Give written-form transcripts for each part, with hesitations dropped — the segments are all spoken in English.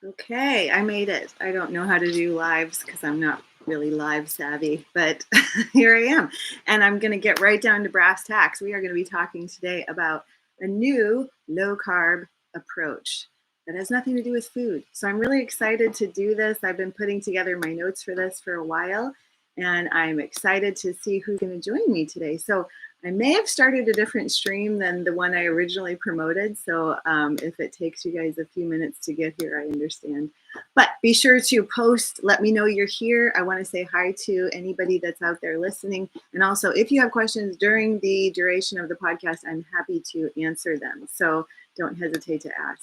Okay, I made it. I don't know how to do lives because I'm not really live savvy, but here I am. And I'm going to get right down to brass tacks. We are going to be talking today about a new low carb approach that has nothing to do with food. So I'm really excited to do this. I've been putting together my notes for this for a while, and I'm excited to see who's going to join me today. So I may have started a different stream than the one I originally promoted. So if it takes you guys a few minutes to get here, I understand. But be sure to post, let me know you're here. I want to say hi to anybody that's out there listening. And also, if you have questions during the duration of the podcast, I'm happy to answer them. So don't hesitate to ask.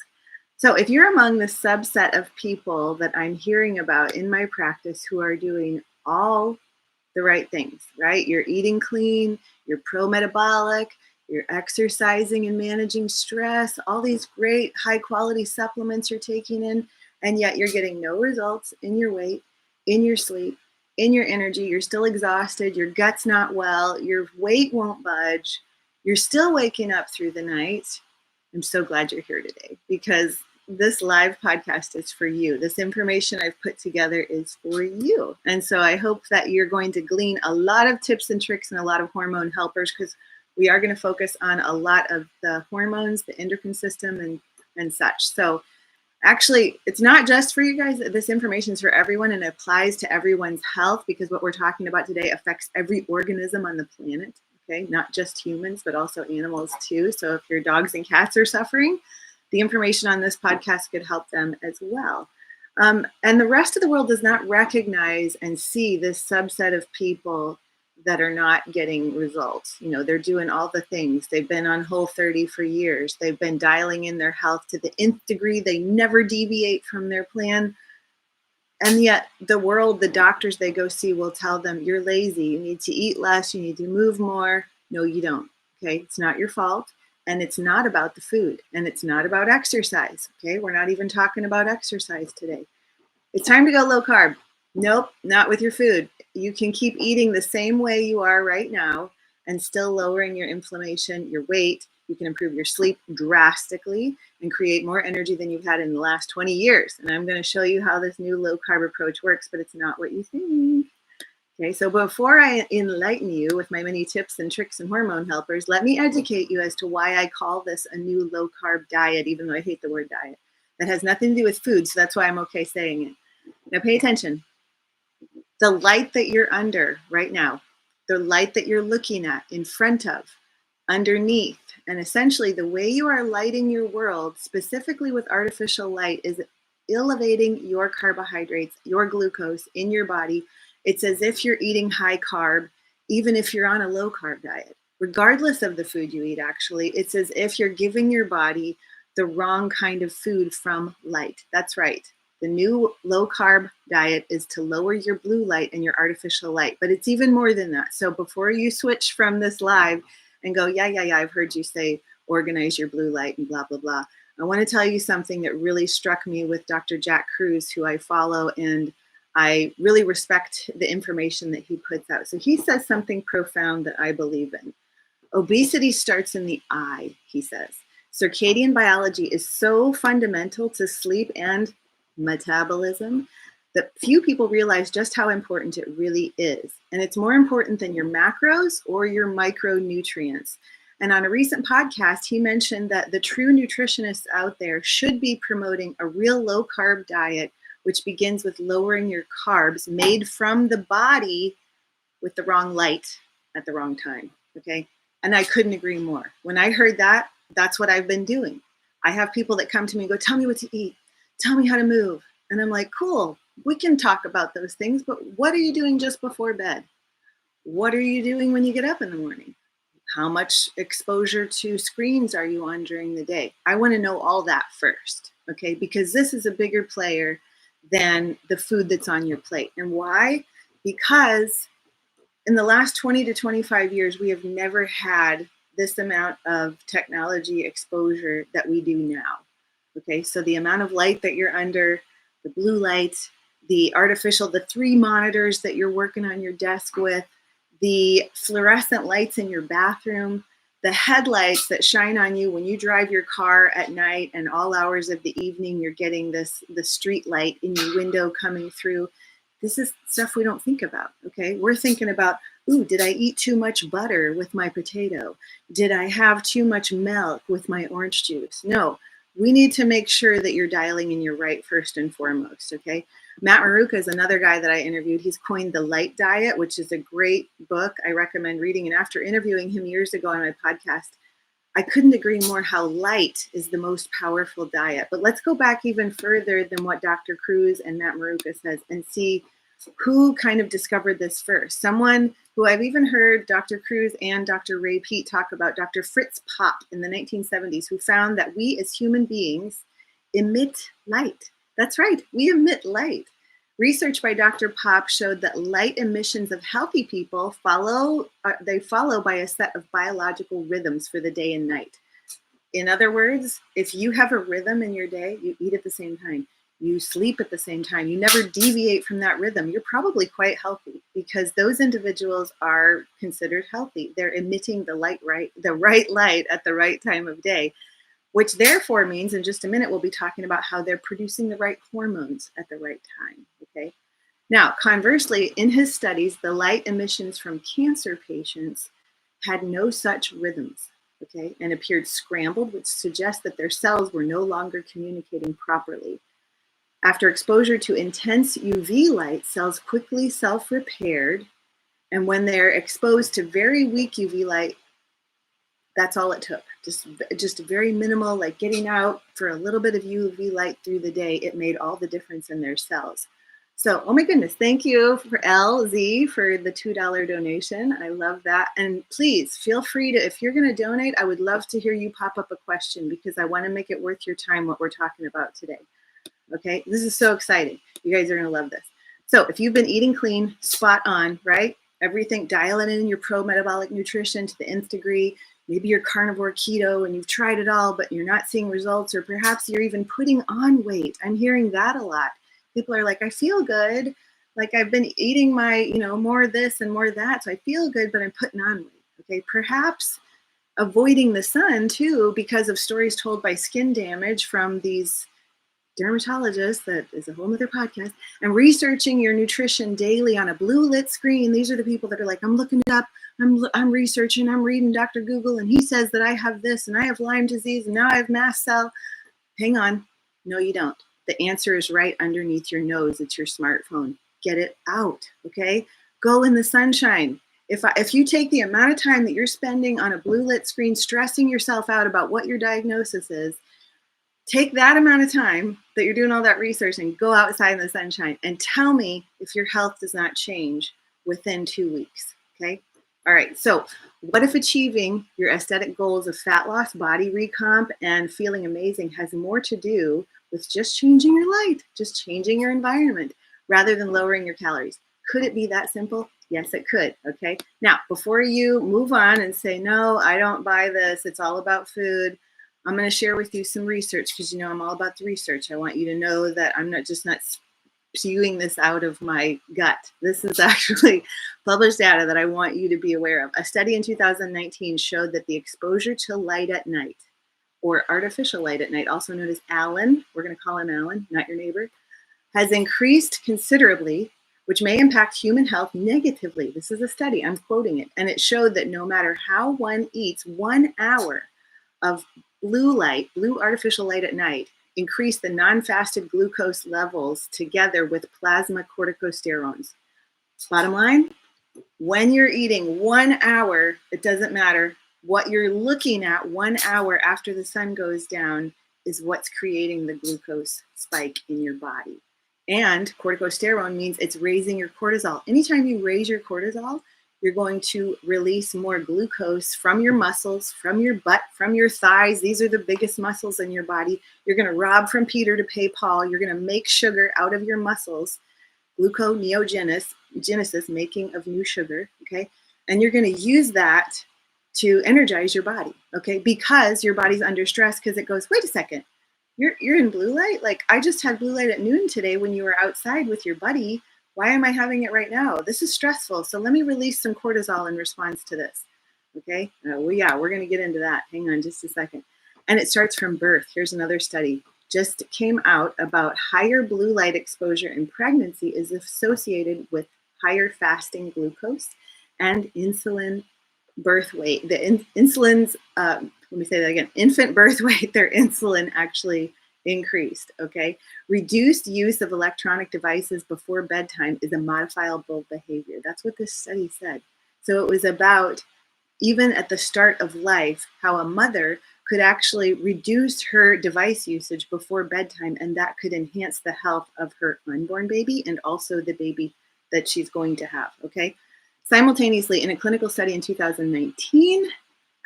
So if you're among the subset of people that I'm hearing about in my practice who are doing all the right things, right? You're eating clean, you're pro-metabolic, you're exercising and managing stress, all these great high quality supplements you're taking in, and yet you're getting no results in your weight, in your sleep, in your energy. You're still exhausted, your gut's not well, your weight won't budge, you're still waking up through the night. I'm so glad you're here today because this live podcast is for you. This information I've put together is for you. And so I hope that you're going to glean a lot of tips and tricks and a lot of hormone helpers, because we are going to focus on a lot of the hormones, the endocrine system, and such. So actually, it's not just for you guys. This information is for everyone and it applies to everyone's health, because what we're talking about today affects every organism on the planet. Okay, not just humans, but also animals too. So if your dogs and cats are suffering, the information on this podcast could help them as well. And the rest of the world does not recognize and see this subset of people that are not getting results. You know, they're doing all the things. They've been on Whole30 for years. They've been dialing in their health to the nth degree. They never deviate from their plan. And yet the world, the doctors they go see will tell them, you're lazy, you need to eat less, you need to move more. No, you don't. Okay, it's not your fault. And it's not about the food, and it's not about exercise. Okay, we're not even talking about exercise today. It's time to go low carb. Nope, not with your food. You can keep eating the same way you are right now and still lowering your inflammation, your weight. You can improve your sleep drastically and create more energy than you've had in the last 20 years. And I'm going to show you how this new low carb approach works, but it's not what you think. Okay, so before I enlighten you with my many tips and tricks and hormone helpers, let me educate you as to why I call this a new low carb diet, even though I hate the word diet. That has nothing to do with food, so that's why I'm okay saying it. Now pay attention. The light that you're under right now, the light that you're looking at, in front of, underneath, and essentially the way you are lighting your world, specifically with artificial light, is elevating your carbohydrates, your glucose in your body. It's as if you're eating high carb, even if you're on a low carb diet. Regardless of the food you eat, actually, it's as if you're giving your body the wrong kind of food from light. That's right. The new low carb diet is to lower your blue light and your artificial light, but it's even more than that. So before you switch from this live and go, yeah, I've heard you say organize your blue light and blah, blah, blah, I want to tell you something that really struck me with Dr. Jack Kruse, who I follow, and I really respect the information that he puts out. So he says something profound that I believe in. Obesity starts in the eye, he says. Circadian biology is so fundamental to sleep and metabolism that few people realize just how important it really is. And it's more important than your macros or your micronutrients. And on a recent podcast, he mentioned that the true nutritionists out there should be promoting a real low carb diet, which begins with lowering your carbs made from the body with the wrong light at the wrong time. Okay. And I couldn't agree more. When I heard that, that's what I've been doing. I have people that come to me and go, tell me what to eat. Tell me how to move. And I'm like, cool, we can talk about those things, but what are you doing just before bed? What are you doing when you get up in the morning? How much exposure to screens are you on during the day? I want to know all that first, okay? Because this is a bigger player than the food that's on your plate. And why? Because in the last 20 to 25 years, we have never had this amount of technology exposure that we do now. Okay, so the amount of light that you're under, the blue light, the artificial, the 3 monitors that you're working on your desk with, the fluorescent lights in your bathroom, the headlights that shine on you when you drive your car at night, and all hours of the evening you're getting the street light in your window coming through. This is stuff we don't think about, okay? We're thinking about, ooh, did I eat too much butter with my potato? Did I have too much milk with my orange juice? No, we need to make sure that you're dialing in your right first and foremost, okay? Matt Maruca is another guy that I interviewed. He's coined the Light Diet, which is a great book I recommend reading. And after interviewing him years ago on my podcast, I couldn't agree more how light is the most powerful diet. But let's go back even further than what Dr. Cruz and Matt Maruca says and see who kind of discovered this first. Someone who I've even heard Dr. Cruz and Dr. Ray Peat talk about, Dr. Fritz Popp in the 1970s, who found that we as human beings emit light. That's right, we emit light. Research by Dr. Popp showed that light emissions of healthy people follow by a set of biological rhythms for the day and night. In other words, if you have a rhythm in your day, you eat at the same time, you sleep at the same time, you never deviate from that rhythm, you're probably quite healthy, because those individuals are considered healthy. They're emitting the right light at the right time of day, which therefore means in just a minute we'll be talking about how they're producing the right hormones at the right time, okay? Now, conversely, in his studies, the light emissions from cancer patients had no such rhythms, okay, and appeared scrambled, which suggests that their cells were no longer communicating properly. After exposure to intense UV light, cells quickly self-repaired, and when they're exposed to very weak UV light, that's all it took. Just very minimal, like getting out for a little bit of UV light through the day, it made all the difference in their cells. So, oh my goodness, thank you for LZ for the $2 donation. I love that. And please feel free to, if you're going to donate, I would love to hear you pop up a question, because I want to make it worth your time what we're talking about today. Okay, this is so exciting. You guys are going to love this. So if you've been eating clean, spot on, right? Everything, dial it in your pro-metabolic nutrition to the nth degree. Maybe you're carnivore keto and you've tried it all, but you're not seeing results, or perhaps you're even putting on weight. I'm hearing that a lot. People are like, I feel good. Like I've been eating my, more of this and more of that. So I feel good, but I'm putting on weight. Okay, perhaps avoiding the sun too, because of stories told by skin damage from these dermatologists, that is a whole nother podcast, and researching your nutrition daily on a blue lit screen. These are the people that are like, I'm looking it up, I'm researching, I'm reading Dr. Google, and he says that I have this, and I have Lyme disease, and now I have mast cell. Hang on, no you don't. The answer is right underneath your nose. It's your smartphone. Get it out, okay? Go in the sunshine. If you take the amount of time that you're spending on a blue lit screen stressing yourself out about what your diagnosis is, take that amount of time that you're doing all that research and go outside in the sunshine and tell me if your health does not change within 2 weeks, okay? All right, so what if achieving your aesthetic goals of fat loss, body recomp, and feeling amazing has more to do with just changing your light, just changing your environment, rather than lowering your calories? Could it be that simple? Yes, it could, okay? Now, before you move on and say, no, I don't buy this, it's all about food, I'm going to share with you some research, because I'm all about the research. I want you to know that I'm not spewing this out of my gut. This is actually published data that I want you to be aware of. A study in 2019 showed that the exposure to light at night, or artificial light at night, also known as Alan, we're going to call him Alan, not your neighbor, has increased considerably, which may impact human health negatively. This is a study, I'm quoting it, and it showed that no matter how one eats, 1 hour of blue artificial light at night, increase the non-fasted glucose levels together with plasma corticosteroids. Bottom line, when you're eating 1 hour, it doesn't matter what you're looking at. 1 hour after the sun goes down is what's creating the glucose spike in your body. And corticosterone means it's raising your cortisol. Anytime you raise your cortisol, you're going to release more glucose from your muscles, from your butt, from your thighs. These are the biggest muscles in your body. You're going to rob from Peter to pay Paul. You're going to make sugar out of your muscles, gluconeogenesis, making of new sugar, okay? And you're going to use that to energize your body, okay? Because your body's under stress, because it goes, wait a second, you're in blue light? Like, I just had blue light at noon today when you were outside with your buddy. Why am I having it right now? This is stressful. So let me release some cortisol in response to this. Okay. Well, yeah, we're going to get into that. Hang on just a second. And it starts from birth. Here's another study just came out about higher blue light exposure in pregnancy is associated with higher fasting glucose and insulin birth weight. The insulin's, let me say that again, infant birth weight, their insulin actually increased, okay? Reduced use of electronic devices before bedtime is a modifiable behavior. That's what this study said. So it was about, even at the start of life, how a mother could actually reduce her device usage before bedtime, and that could enhance the health of her unborn baby and also the baby that she's going to have, okay? Simultaneously, in a clinical study in 2019,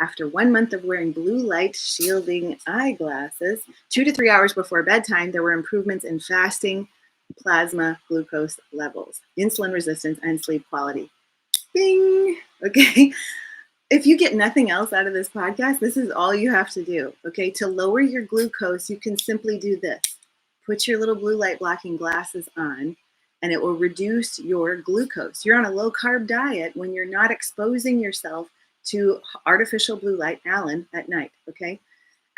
after 1 month of wearing blue light shielding eyeglasses, 2 to 3 hours before bedtime, there were improvements in fasting plasma glucose levels, insulin resistance, and sleep quality. Bing! Okay. If you get nothing else out of this podcast, this is all you have to do, okay? To lower your glucose, you can simply do this. Put your little blue light blocking glasses on, and it will reduce your glucose. You're on a low carb diet when you're not exposing yourself to artificial blue light, Alan, at night, okay?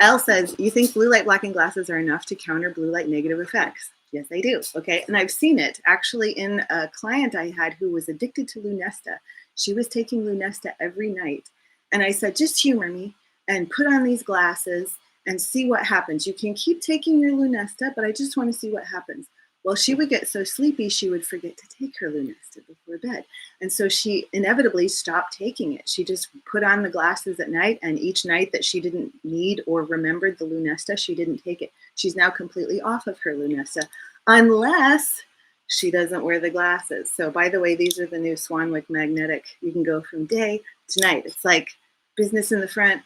Al says, you think blue light blocking glasses are enough to counter blue light negative effects? Yes, I do, okay? And I've seen it actually in a client I had who was addicted to Lunesta. She was taking Lunesta every night. And I said, just humor me and put on these glasses and see what happens. You can keep taking your Lunesta, but I just want to see what happens. Well, she would get so sleepy, she would forget to take her Lunesta before bed. And so she inevitably stopped taking it. She just put on the glasses at night, and each night that she didn't need or remembered the Lunesta, she didn't take it. She's now completely off of her Lunesta, unless she doesn't wear the glasses. So by the way, these are the new Swanwick magnetic. You can go from day to night. It's like business in the front,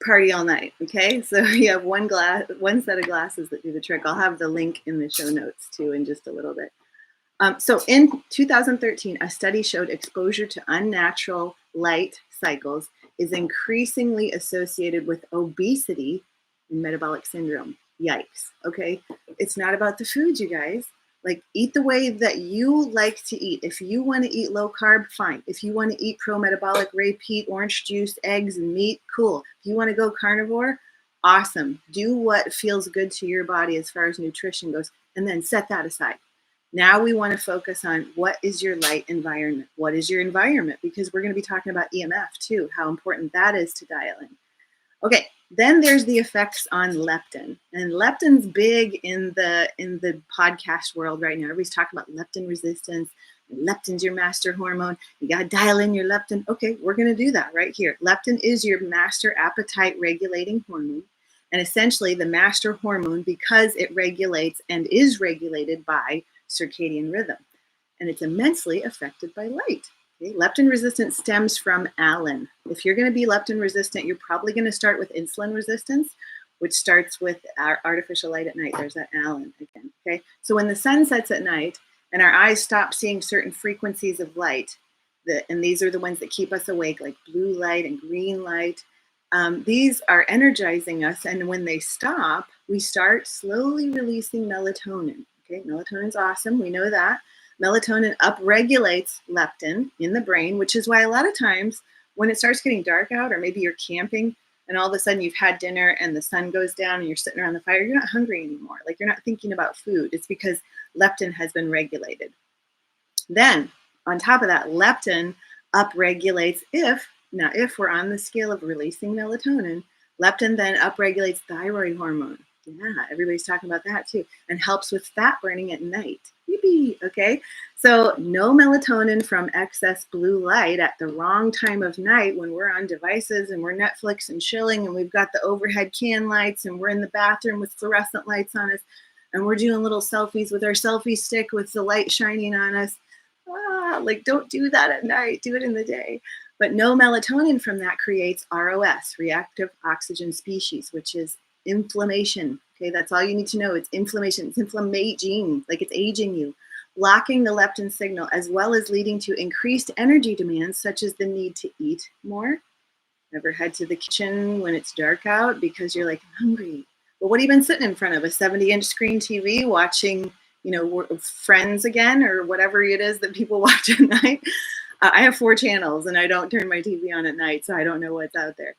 party all night, okay? So you have one set of glasses that do the trick. I'll have the link in the show notes too in just a little bit. So in 2013, a study showed exposure to unnatural light cycles is increasingly associated with obesity and metabolic syndrome. Yikes, okay? It's not about the food, you guys. Like, eat the way that you like to eat. If you want to eat low carb, fine. If you want to eat pro-metabolic, repeat, orange juice, eggs, and meat, cool. If you want to go carnivore, awesome. Do what feels good to your body as far as nutrition goes, and then set that aside. Now we want to focus on what is your light environment? What is your environment? Because we're going to be talking about EMF too, how important that is to dial in. Okay, then there's the effects on leptin, and leptin's big in the podcast world right now. Everybody's talking about leptin resistance. Leptin's your master hormone. You got to dial in your leptin. Okay, we're going to do that right here. Leptin is your master appetite regulating hormone, and essentially the master hormone because it regulates and is regulated by circadian rhythm, and it's immensely affected by light. Okay, leptin resistance stems from Alan. If you're going to be leptin resistant, you're probably going to start with insulin resistance, which starts with our artificial light at night. There's that Alan again. Okay, so when the sun sets at night and our eyes stop seeing certain frequencies of light, and these are the ones that keep us awake, like blue light and green light. These are energizing us, and when they stop, we start slowly releasing melatonin. Okay, melatonin's awesome. We know that. Melatonin upregulates leptin in the brain, which is why a lot of times when it starts getting dark out, or maybe you're camping and all of a sudden you've had dinner and the sun goes down and you're sitting around the fire, you're not hungry anymore. Like, you're not thinking about food. It's because leptin has been regulated. Then on top of that, leptin upregulates if we're on the scale of releasing melatonin, leptin then upregulates thyroid hormone. Yeah, everybody's talking about that too, and helps with fat burning at night. Yippee, okay? So no melatonin from excess blue light at the wrong time of night when we're on devices and we're Netflix and chilling and we've got the overhead can lights and we're in the bathroom with fluorescent lights on us and we're doing little selfies with our selfie stick with the light shining on us. Like, don't do that at night. Do it in the day. But no melatonin from that creates ROS, reactive oxygen species, which is inflammation. Okay, that's all you need to know. It's inflammation. It's inflammaging, like it's aging you, blocking the leptin signal, as well as leading to increased energy demands, such as the need to eat more. Ever head to the kitchen when it's dark out because you're like, I'm hungry? Well, what have you been sitting in front of? A 70-inch screen TV watching, Friends again, or whatever it is that people watch at night? I have 4 channels and I don't turn my TV on at night, so I don't know what's out there.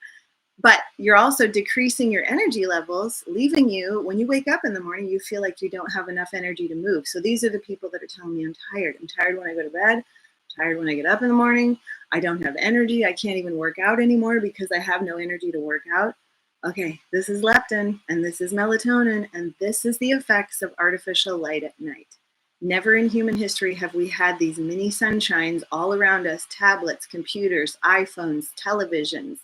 But you're also decreasing your energy levels, leaving you, when you wake up in the morning, you feel like you don't have enough energy to move. So these are the people that are telling me, I'm tired. I'm tired when I go to bed. I'm tired when I get up in the morning. I don't have energy. I can't even work out anymore because I have no energy to work out. Okay, this is leptin and this is melatonin, and this is the effects of artificial light at night. Never in human history have we had these mini sunshines all around us, tablets, computers, iPhones, televisions,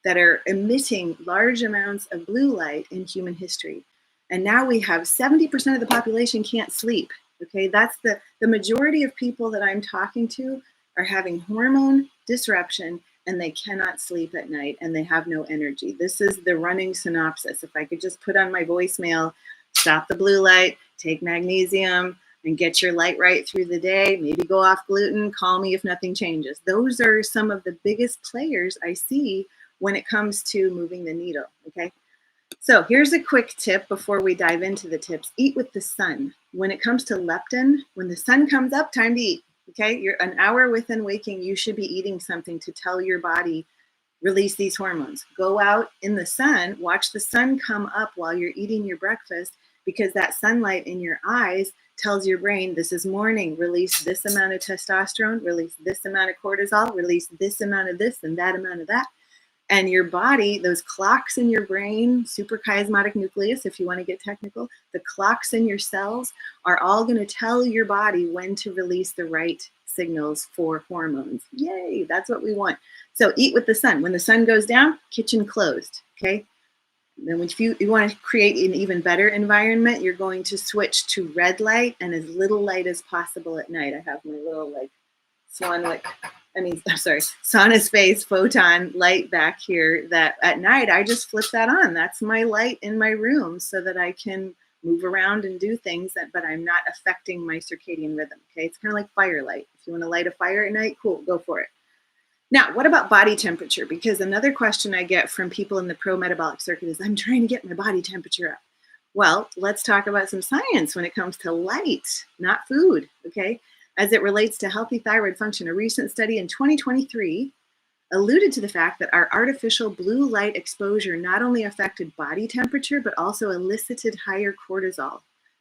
that are emitting large amounts of blue light in human history. And now we have 70% of the population can't sleep. Okay, that's the majority of people that I'm talking to are having hormone disruption and they cannot sleep at night and they have no energy. This is the running synopsis. If I could just put on my voicemail, stop the blue light, take magnesium, and get your light right through the day, maybe go off gluten, call me if nothing changes. Those are some of the biggest players I see when it comes to moving the needle, okay? So here's a quick tip before we dive into the tips. Eat with the sun. When it comes to leptin, when the sun comes up, time to eat, okay? You're an hour within waking, you should be eating something to tell your body, release these hormones. Go out in the sun, watch the sun come up while you're eating your breakfast, because that sunlight in your eyes tells your brain, this is morning, release this amount of testosterone, release this amount of cortisol, release this amount of this and that amount of that. And your body, those clocks in your brain, suprachiasmatic nucleus, if you want to get technical, the clocks in your cells are all going to tell your body when to release the right signals for hormones. Yay, that's what we want. So eat with the sun. When the sun goes down, kitchen closed, okay? Then if you want to create an even better environment, you're going to switch to red light and as little light as possible at night. I have my little like Swanwick, Sauna Space Photon light back here that at night I just flip that on. That's my light in my room so that I can move around and do things, but I'm not affecting my circadian rhythm. Okay, it's kind of like firelight. If you want to light a fire at night, cool, go for it. Now, what about body temperature? Because another question I get from people in the pro-metabolic circuit is, I'm trying to get my body temperature up. Well, let's talk about some science when it comes to light, not food, okay? As it relates to healthy thyroid function, a recent study in 2023 alluded to the fact that our artificial blue light exposure not only affected body temperature, but also elicited higher cortisol.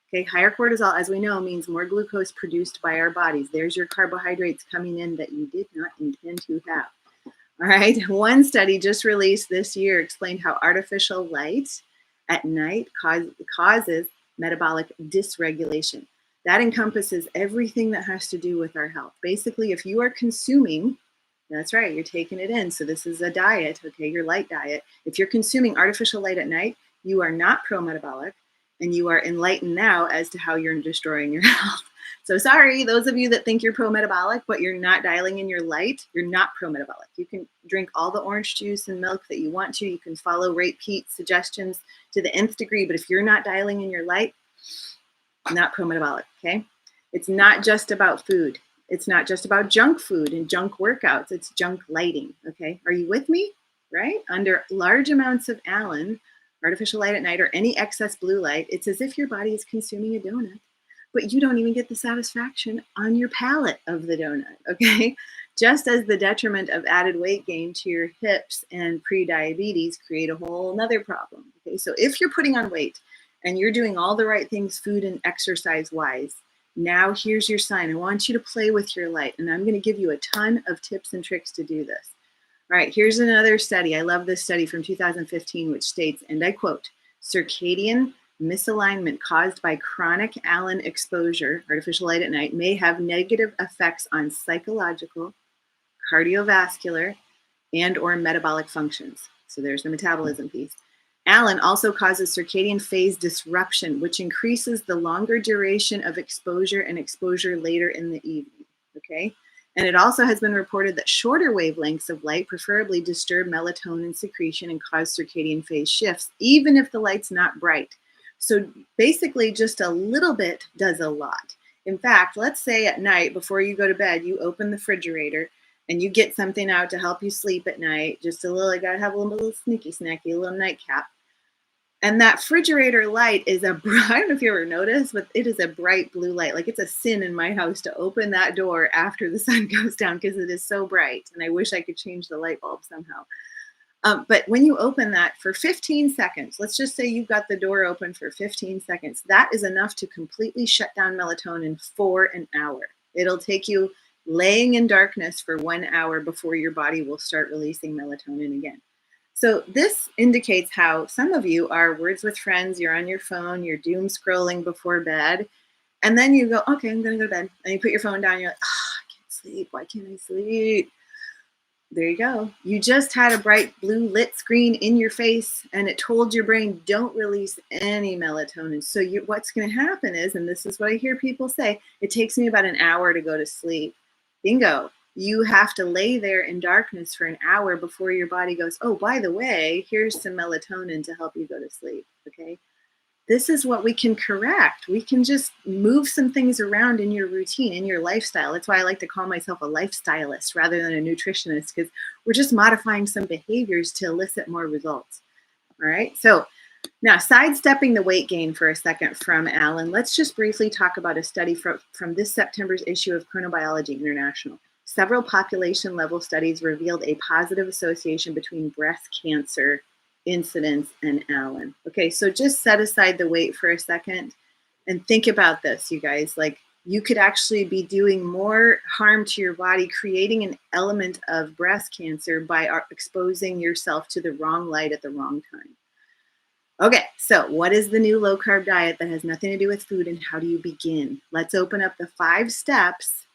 Okay, higher cortisol, as we know, means more glucose produced by our bodies. There's your carbohydrates coming in that you did not intend to have. All right, one study just released this year explained how artificial light at night causes metabolic dysregulation. That encompasses everything that has to do with our health. Basically, if you are consuming, that's right, you're taking it in. So this is a diet, okay, your light diet. If you're consuming artificial light at night, you are not pro-metabolic and you are enlightened now as to how you're destroying your health. So sorry, those of you that think you're pro-metabolic, but you're not dialing in your light, you're not pro-metabolic. You can drink all the orange juice and milk that you want to. You can follow Rate Pete's suggestions to the nth degree, but if you're not dialing in your light, not pro-metabolic, okay? It's not just about food. It's not just about junk food and junk workouts. It's junk lighting, okay? Are you with me, right? Under large amounts of artificial light at night, or any excess blue light, it's as if your body is consuming a donut, but you don't even get the satisfaction on your palate of the donut, okay? Just as the detriment of added weight gain to your hips and pre-diabetes create a whole nother problem, okay? So if you're putting on weight, and you're doing all the right things food and exercise wise, now here's your sign. I want you to play with your light, and I'm going to give you a ton of tips and tricks to do this. All right, here's another study. I love this study from 2015, which states, and I quote, circadian misalignment caused by chronic ALAN exposure, artificial light at night, may have negative effects on psychological, cardiovascular, and or metabolic functions. So there's the metabolism piece. ALAN also causes circadian phase disruption, which increases the longer duration of exposure and exposure later in the evening, okay? And it also has been reported that shorter wavelengths of light preferably disturb melatonin secretion and cause circadian phase shifts, even if the light's not bright. So basically just a little bit does a lot. In fact, let's say at night before you go to bed, you open the refrigerator and you get something out to help you sleep at night, just a little, I gotta have a little sneaky snacky, a little nightcap. And that refrigerator light is I don't know if you ever noticed, but it is a bright blue light. Like it's a sin in my house to open that door after the sun goes down because it is so bright. And I wish I could change the light bulb somehow. But when you open that for 15 seconds, let's just say you've got the door open for 15 seconds, that is enough to completely shut down melatonin for an hour. It'll take you laying in darkness for 1 hour before your body will start releasing melatonin again. So this indicates how some of you are words with friends, you're on your phone, you're doom scrolling before bed, and then you go, okay, I'm gonna go to bed. And you put your phone down, you're like, I can't sleep, why can't I sleep? There you go. You just had a bright blue lit screen in your face and it told your brain, don't release any melatonin. So what's going to happen is, and this is what I hear people say, it takes me about an hour to go to sleep. Bingo. You have to lay there in darkness for an hour before your body goes, oh, by the way, here's some melatonin to help you go to sleep. Okay. This is what we can correct. We can just move some things around in your routine, in your lifestyle. That's why I like to call myself a lifestylist rather than a nutritionist, because we're just modifying some behaviors to elicit more results. All right. So now, sidestepping the weight gain for a second from Alan, let's just briefly talk about a study from this September's issue of Chronobiology International. Several population level studies revealed a positive association between breast cancer incidence and Alan. Okay, so just set aside the weight for a second and think about this, you guys. Like, you could actually be doing more harm to your body, creating an element of breast cancer by exposing yourself to the wrong light at the wrong time. Okay, so what is the new low carb diet that has nothing to do with food, and how do you begin? Let's open up the 5 steps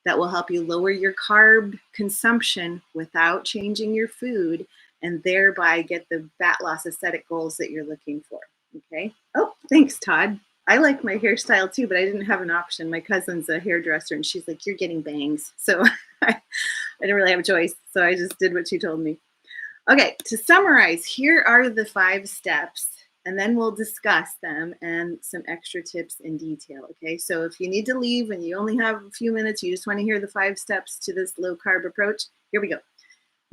that will help you lower your carb consumption without changing your food, and thereby get the fat loss aesthetic goals that you're looking for. Okay. Oh, thanks, Todd. I like my hairstyle too, but I didn't have an option. My cousin's a hairdresser and she's like, you're getting bangs. So I didn't really have a choice. So I just did what she told me. Okay, to summarize, here are the 5 steps, and then we'll discuss them and some extra tips in detail. Okay, so if you need to leave and you only have a few minutes, you just want to hear the 5 steps to this low carb approach, here we go.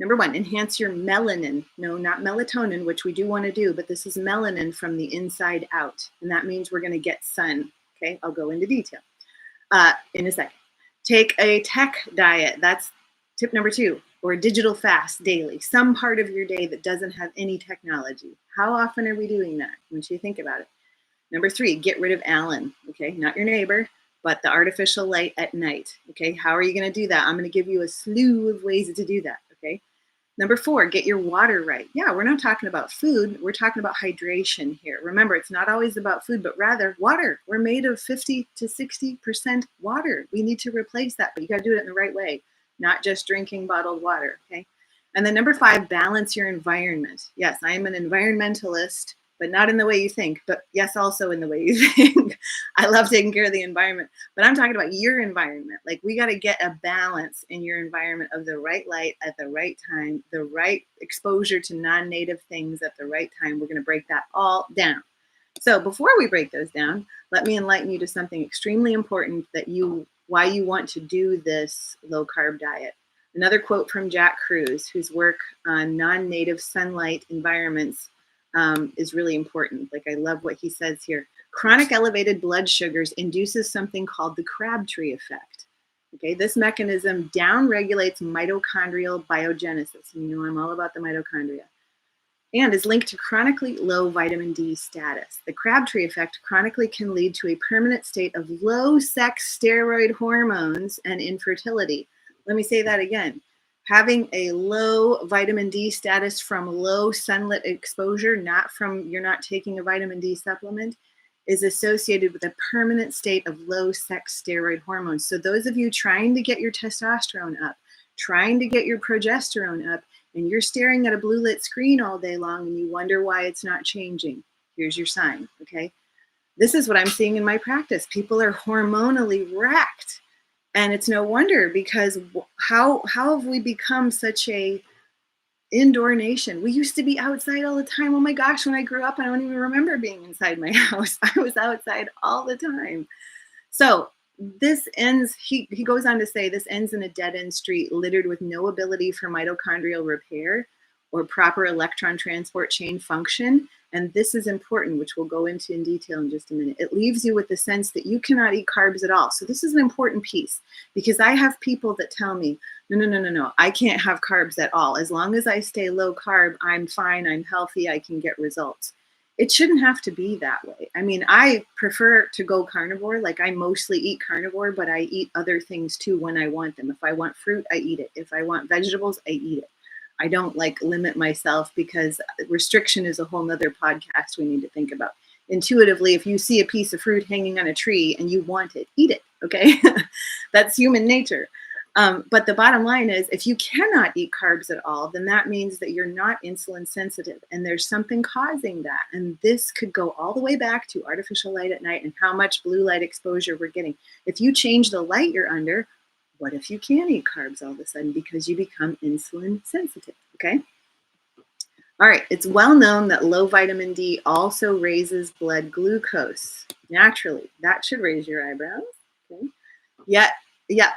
Number 1, enhance your melanin. No, not melatonin, which we do want to do, but this is melanin from the inside out. And that means we're going to get sun. Okay, I'll go into detail in a second. Take a tech diet. That's tip number 2, or a digital fast daily. Some part of your day that doesn't have any technology. How often are we doing that? Once you think about it. Number 3, get rid of Alan. Okay, not your neighbor, but the artificial light at night. Okay, how are you going to do that? I'm going to give you a slew of ways to do that. Okay. Number 4, get your water right. Yeah, we're not talking about food. We're talking about hydration here. Remember, it's not always about food, but rather water. We're made of 50 to 60% water. We need to replace that, but you got to do it in the right way, not just drinking bottled water. Okay. And then number 5, balance your environment. Yes, I am an environmentalist, but not in the way you think, but yes, also in the way you think. I love taking care of the environment, but I'm talking about your environment. Like, we got to get a balance in your environment of the right light at the right time, the right exposure to non-native things at the right time. We're going to break that all down. So before we break those down, let me enlighten you to something extremely important why you want to do this low carb diet. Another quote from Jack Kruse, whose work on non-native sunlight environments is really important. Like, I love what he says here. Chronic elevated blood sugars induces something called the Crabtree effect. Okay, this mechanism downregulates mitochondrial biogenesis. And you know I'm all about the mitochondria. And is linked to chronically low vitamin D status. The Crabtree effect chronically can lead to a permanent state of low sex steroid hormones and infertility. Let me say that again. Having a low vitamin D status from low sunlit exposure, you're not taking a vitamin D supplement, is associated with a permanent state of low sex steroid hormones. So those of you trying to get your testosterone up, trying to get your progesterone up, and you're staring at a blue lit screen all day long and you wonder why it's not changing, here's your sign, okay? This is what I'm seeing in my practice. People are hormonally wrecked. And it's no wonder, because how have we become such a indoor nation? We used to be outside all the time. Oh my gosh, when I grew up, I don't even remember being inside my house. I was outside all the time. So this ends, he goes on to say, this ends in a dead end street littered with no ability for mitochondrial repair or proper electron transport chain function. And this is important, which we'll go into in detail in just a minute. It leaves you with the sense that you cannot eat carbs at all. So this is an important piece, because I have people that tell me, no, I can't have carbs at all. As long as I stay low carb, I'm fine, I'm healthy, I can get results. It shouldn't have to be that way. I mean, I prefer to go carnivore. Like, I mostly eat carnivore, but I eat other things too when I want them. If I want fruit, I eat it. If I want vegetables, I eat it. I don't like limit myself, because restriction is a whole nother podcast we need to think about. Intuitively, if you see a piece of fruit hanging on a tree and you want it, eat it, okay? That's human nature. But the bottom line is, if you cannot eat carbs at all, then that means that you're not insulin sensitive, and there's something causing that. And this could go all the way back to artificial light at night and how much blue light exposure we're getting. If you change the light you're under, what if you can't eat carbs all of a sudden because you become insulin sensitive, okay? All right, it's well known that low vitamin D also raises blood glucose naturally. That should raise your eyebrows, okay?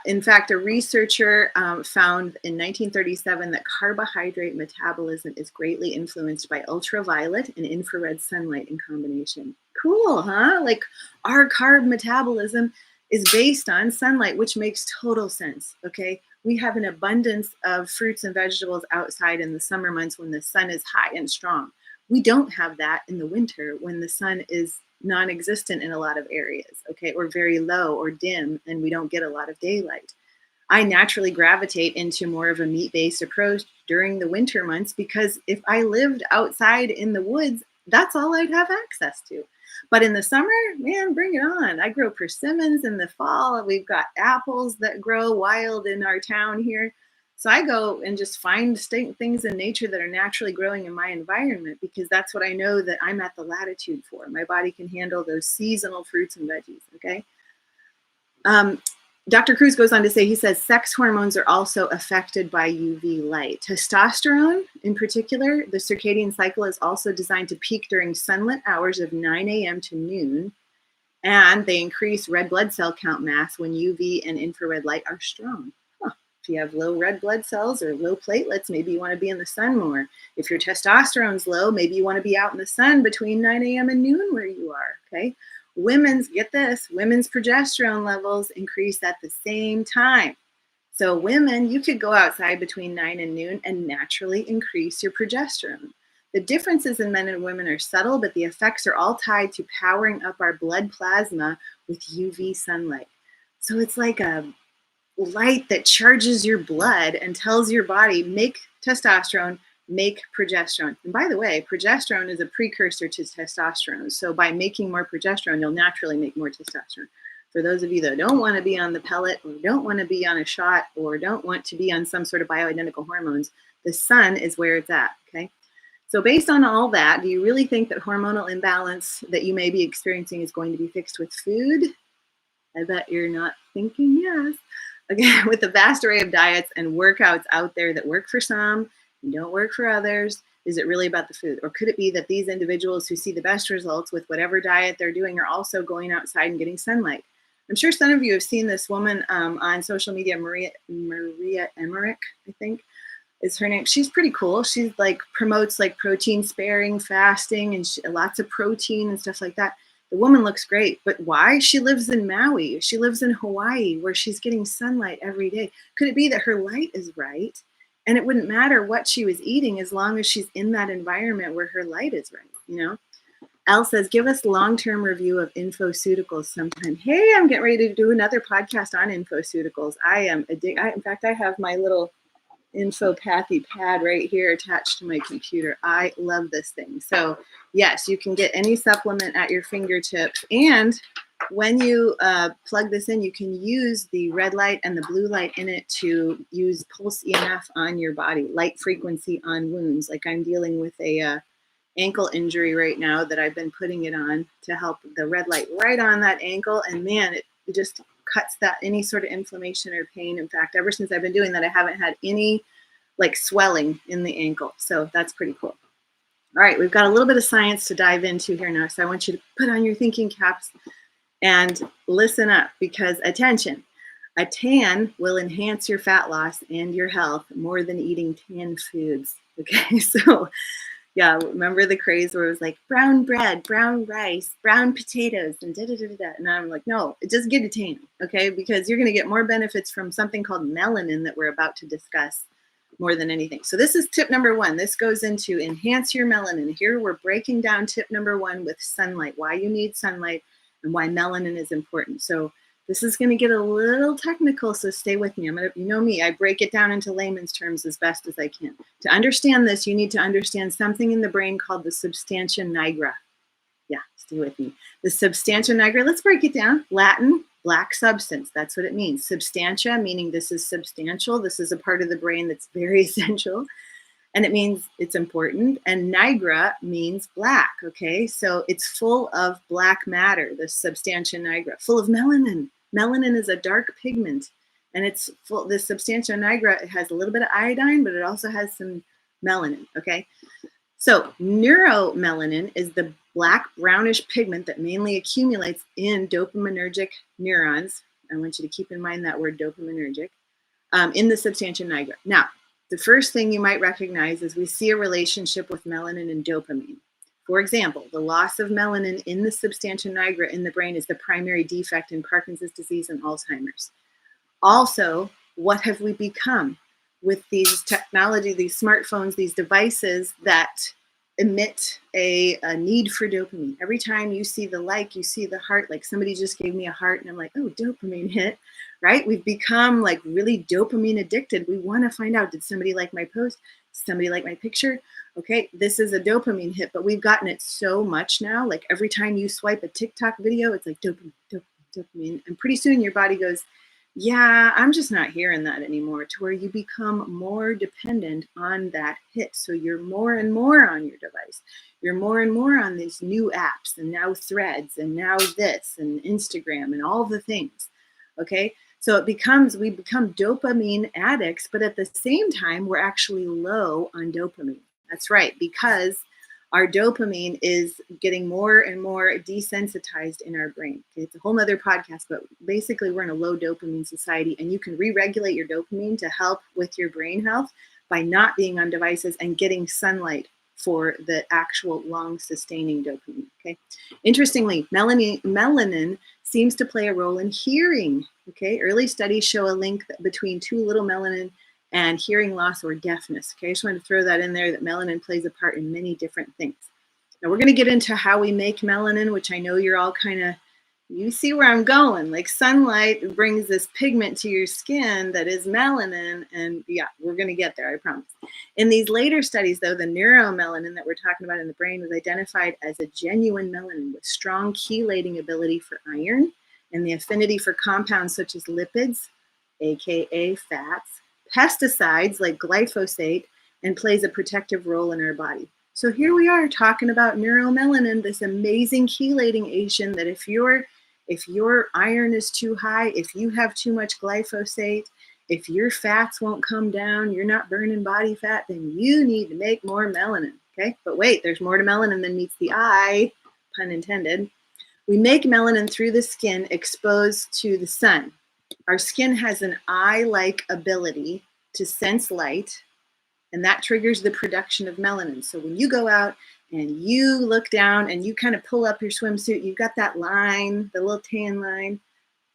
In fact, a researcher found in 1937 that carbohydrate metabolism is greatly influenced by ultraviolet and infrared sunlight in combination. Cool, huh? Like, our carb metabolism is based on sunlight, which makes total sense, okay? We have an abundance of fruits and vegetables outside in the summer months when the sun is high and strong. We don't have that in the winter when the sun is non-existent in a lot of areas, okay, or very low or dim, and we don't get a lot of daylight. I naturally gravitate into more of a meat-based approach during the winter months, because if I lived outside in the woods, that's all I'd have access to. But in the summer, man, bring it on. I grow persimmons in the fall. We've got apples that grow wild in our town here. So I go and just find things in nature that are naturally growing in my environment, because that's what I know that I'm at the latitude for. My body can handle those seasonal fruits and veggies, okay? Dr. Cruz goes on to say, he says, sex hormones are also affected by UV light. Testosterone, in particular, the circadian cycle is also designed to peak during sunlit hours of 9 a.m. to noon, and they increase red blood cell count mass when UV and infrared light are strong. If you have low red blood cells or low platelets, maybe you want to be in the sun more. If your testosterone's low, maybe you want to be out in the sun between 9 a.m. and noon where you are, okay? Get this, women's progesterone levels increase at the same time. So women, you could go outside between 9 and noon and naturally increase your progesterone. The differences in men and women are subtle, but the effects are all tied to powering up our blood plasma with UV sunlight. So it's like a light that charges your blood and tells your body, make testosterone, make progesterone. And by the way, progesterone is a precursor to testosterone. So by making more progesterone, you'll naturally make more testosterone. For those of you that don't want to be on the pellet, or don't want to be on a shot, or don't want to be on some sort of bioidentical hormones, the sun is where it's at, okay? So based on all that, do you really think that hormonal imbalance that you may be experiencing is going to be fixed with food? I bet you're not thinking yes. Again, with the vast array of diets and workouts out there that work for some and don't work for others, is it really about the food? Or could it be that these individuals who see the best results with whatever diet they're doing are also going outside and getting sunlight? I'm sure some of you have seen this woman on social media, Maria Emmerich, I think is her name. She's pretty cool. She's like promotes like protein sparing fasting and lots of protein and stuff like that. The woman looks great, but why? She lives in Maui. She lives in Hawaii, where she's getting sunlight every day. Could it be that her light is right? And it wouldn't matter what she was eating as long as she's in that environment where her light is right, you know? Elle says, give us long-term review of infoceuticals sometime. Hey, I'm getting ready to do another podcast on infoceuticals. I am addicted. In fact, I have my little infopathy pad right here attached to my computer. I love this thing. So yes, you can get any supplement at your fingertips. And when you plug this in, you can use the red light and the blue light in it to use pulse EMF on your body, light frequency on wounds. Like I'm dealing with a ankle injury right now that I've been putting it on to help the red light right on that ankle. And man, it just cuts that any sort of inflammation or pain. In fact, ever since I've been doing that, I haven't had any like swelling in the ankle. So that's pretty cool. All right, we've got a little bit of science to dive into here now. So I want you to put on your thinking caps and listen up, because attention, a tan will enhance your fat loss and your health more than eating tan foods. Okay, so yeah, remember the craze where it was like brown bread, brown rice, brown potatoes, and da da da da da. And I'm like, no, just get a tan, okay? Because you're going to get more benefits from something called melanin that we're about to discuss more than anything. So this is tip number one. This goes into enhance your melanin. Here we're breaking down tip number one with sunlight, why you need sunlight and why melanin is important. So this is going to get a little technical, so stay with me. You know me, I break it down into layman's terms as best as I can. To understand this, you need to understand something in the brain called the substantia nigra. Yeah, stay with me. The substantia nigra, let's break it down. Latin, black substance. That's what it means. Substantia, meaning this is substantial. This is a part of the brain that's very essential. And it means it's important. And nigra means black, okay? So it's full of black matter, the substantia nigra, full of melanin. Melanin is a dark pigment, and it's full, this substantia nigra, it has a little bit of iodine, but it also has some melanin, okay? So neuromelanin is the black brownish pigment that mainly accumulates in dopaminergic neurons. I want you to keep in mind that word dopaminergic, in the substantia nigra. Now, the first thing you might recognize is we see a relationship with melanin and dopamine. For example, the loss of melanin in the substantia nigra in the brain is the primary defect in Parkinson's disease and Alzheimer's. Also, what have we become with these technology, these smartphones, these devices that emit a need for dopamine? Every time you see the like, you see the heart, like somebody just gave me a heart and I'm like, oh, dopamine hit, right? We've become like really dopamine addicted. We want to find out, did somebody like my post? Did somebody like my picture? Okay, this is a dopamine hit, but we've gotten it so much now. Like every time you swipe a TikTok video, it's like dopamine, dopamine, dopamine. And pretty soon your body goes, yeah, I'm just not hearing that anymore, to where you become more dependent on that hit. So you're more and more on your device. You're more and more on these new apps, and now Threads, and now this, and Instagram, and all the things. Okay, so we become dopamine addicts, but at the same time, we're actually low on dopamine. That's right, because our dopamine is getting more and more desensitized in our brain. Okay, it's a whole nother podcast, but basically we're in a low dopamine society, and you can re-regulate your dopamine to help with your brain health by not being on devices and getting sunlight for the actual long-sustaining dopamine. Okay. Interestingly, melanin seems to play a role in hearing. Okay, early studies show a link between too little melanin and hearing loss or deafness. Okay, I just wanted to throw that in there, that melanin plays a part in many different things. Now we're going to get into how we make melanin, which I know you're all kind of, you see where I'm going. Like sunlight brings this pigment to your skin that is melanin, and yeah, we're going to get there, I promise. In these later studies, though, the neuromelanin that we're talking about in the brain was identified as a genuine melanin with strong chelating ability for iron and the affinity for compounds such as lipids, aka fats, pesticides like glyphosate, and plays a protective role in our body. So here we are talking about neuromelanin, this amazing chelating agent that if your iron is too high, if you have too much glyphosate, if your fats won't come down, you're not burning body fat, then you need to make more melanin, okay? But wait, there's more to melanin than meets the eye, pun intended. We make melanin through the skin exposed to the sun. Our skin has an eye-like ability to sense light, and that triggers the production of melanin. So when you go out and you look down and you kind of pull up your swimsuit, you've got that line, the little tan line,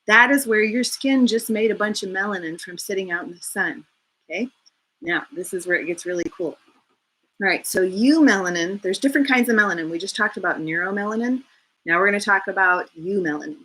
that is where your skin just made a bunch of melanin from sitting out in the sun, okay? Now, this is where it gets really cool. All right, so eumelanin, there's different kinds of melanin. We just talked about neuromelanin. Now we're going to talk about eumelanin.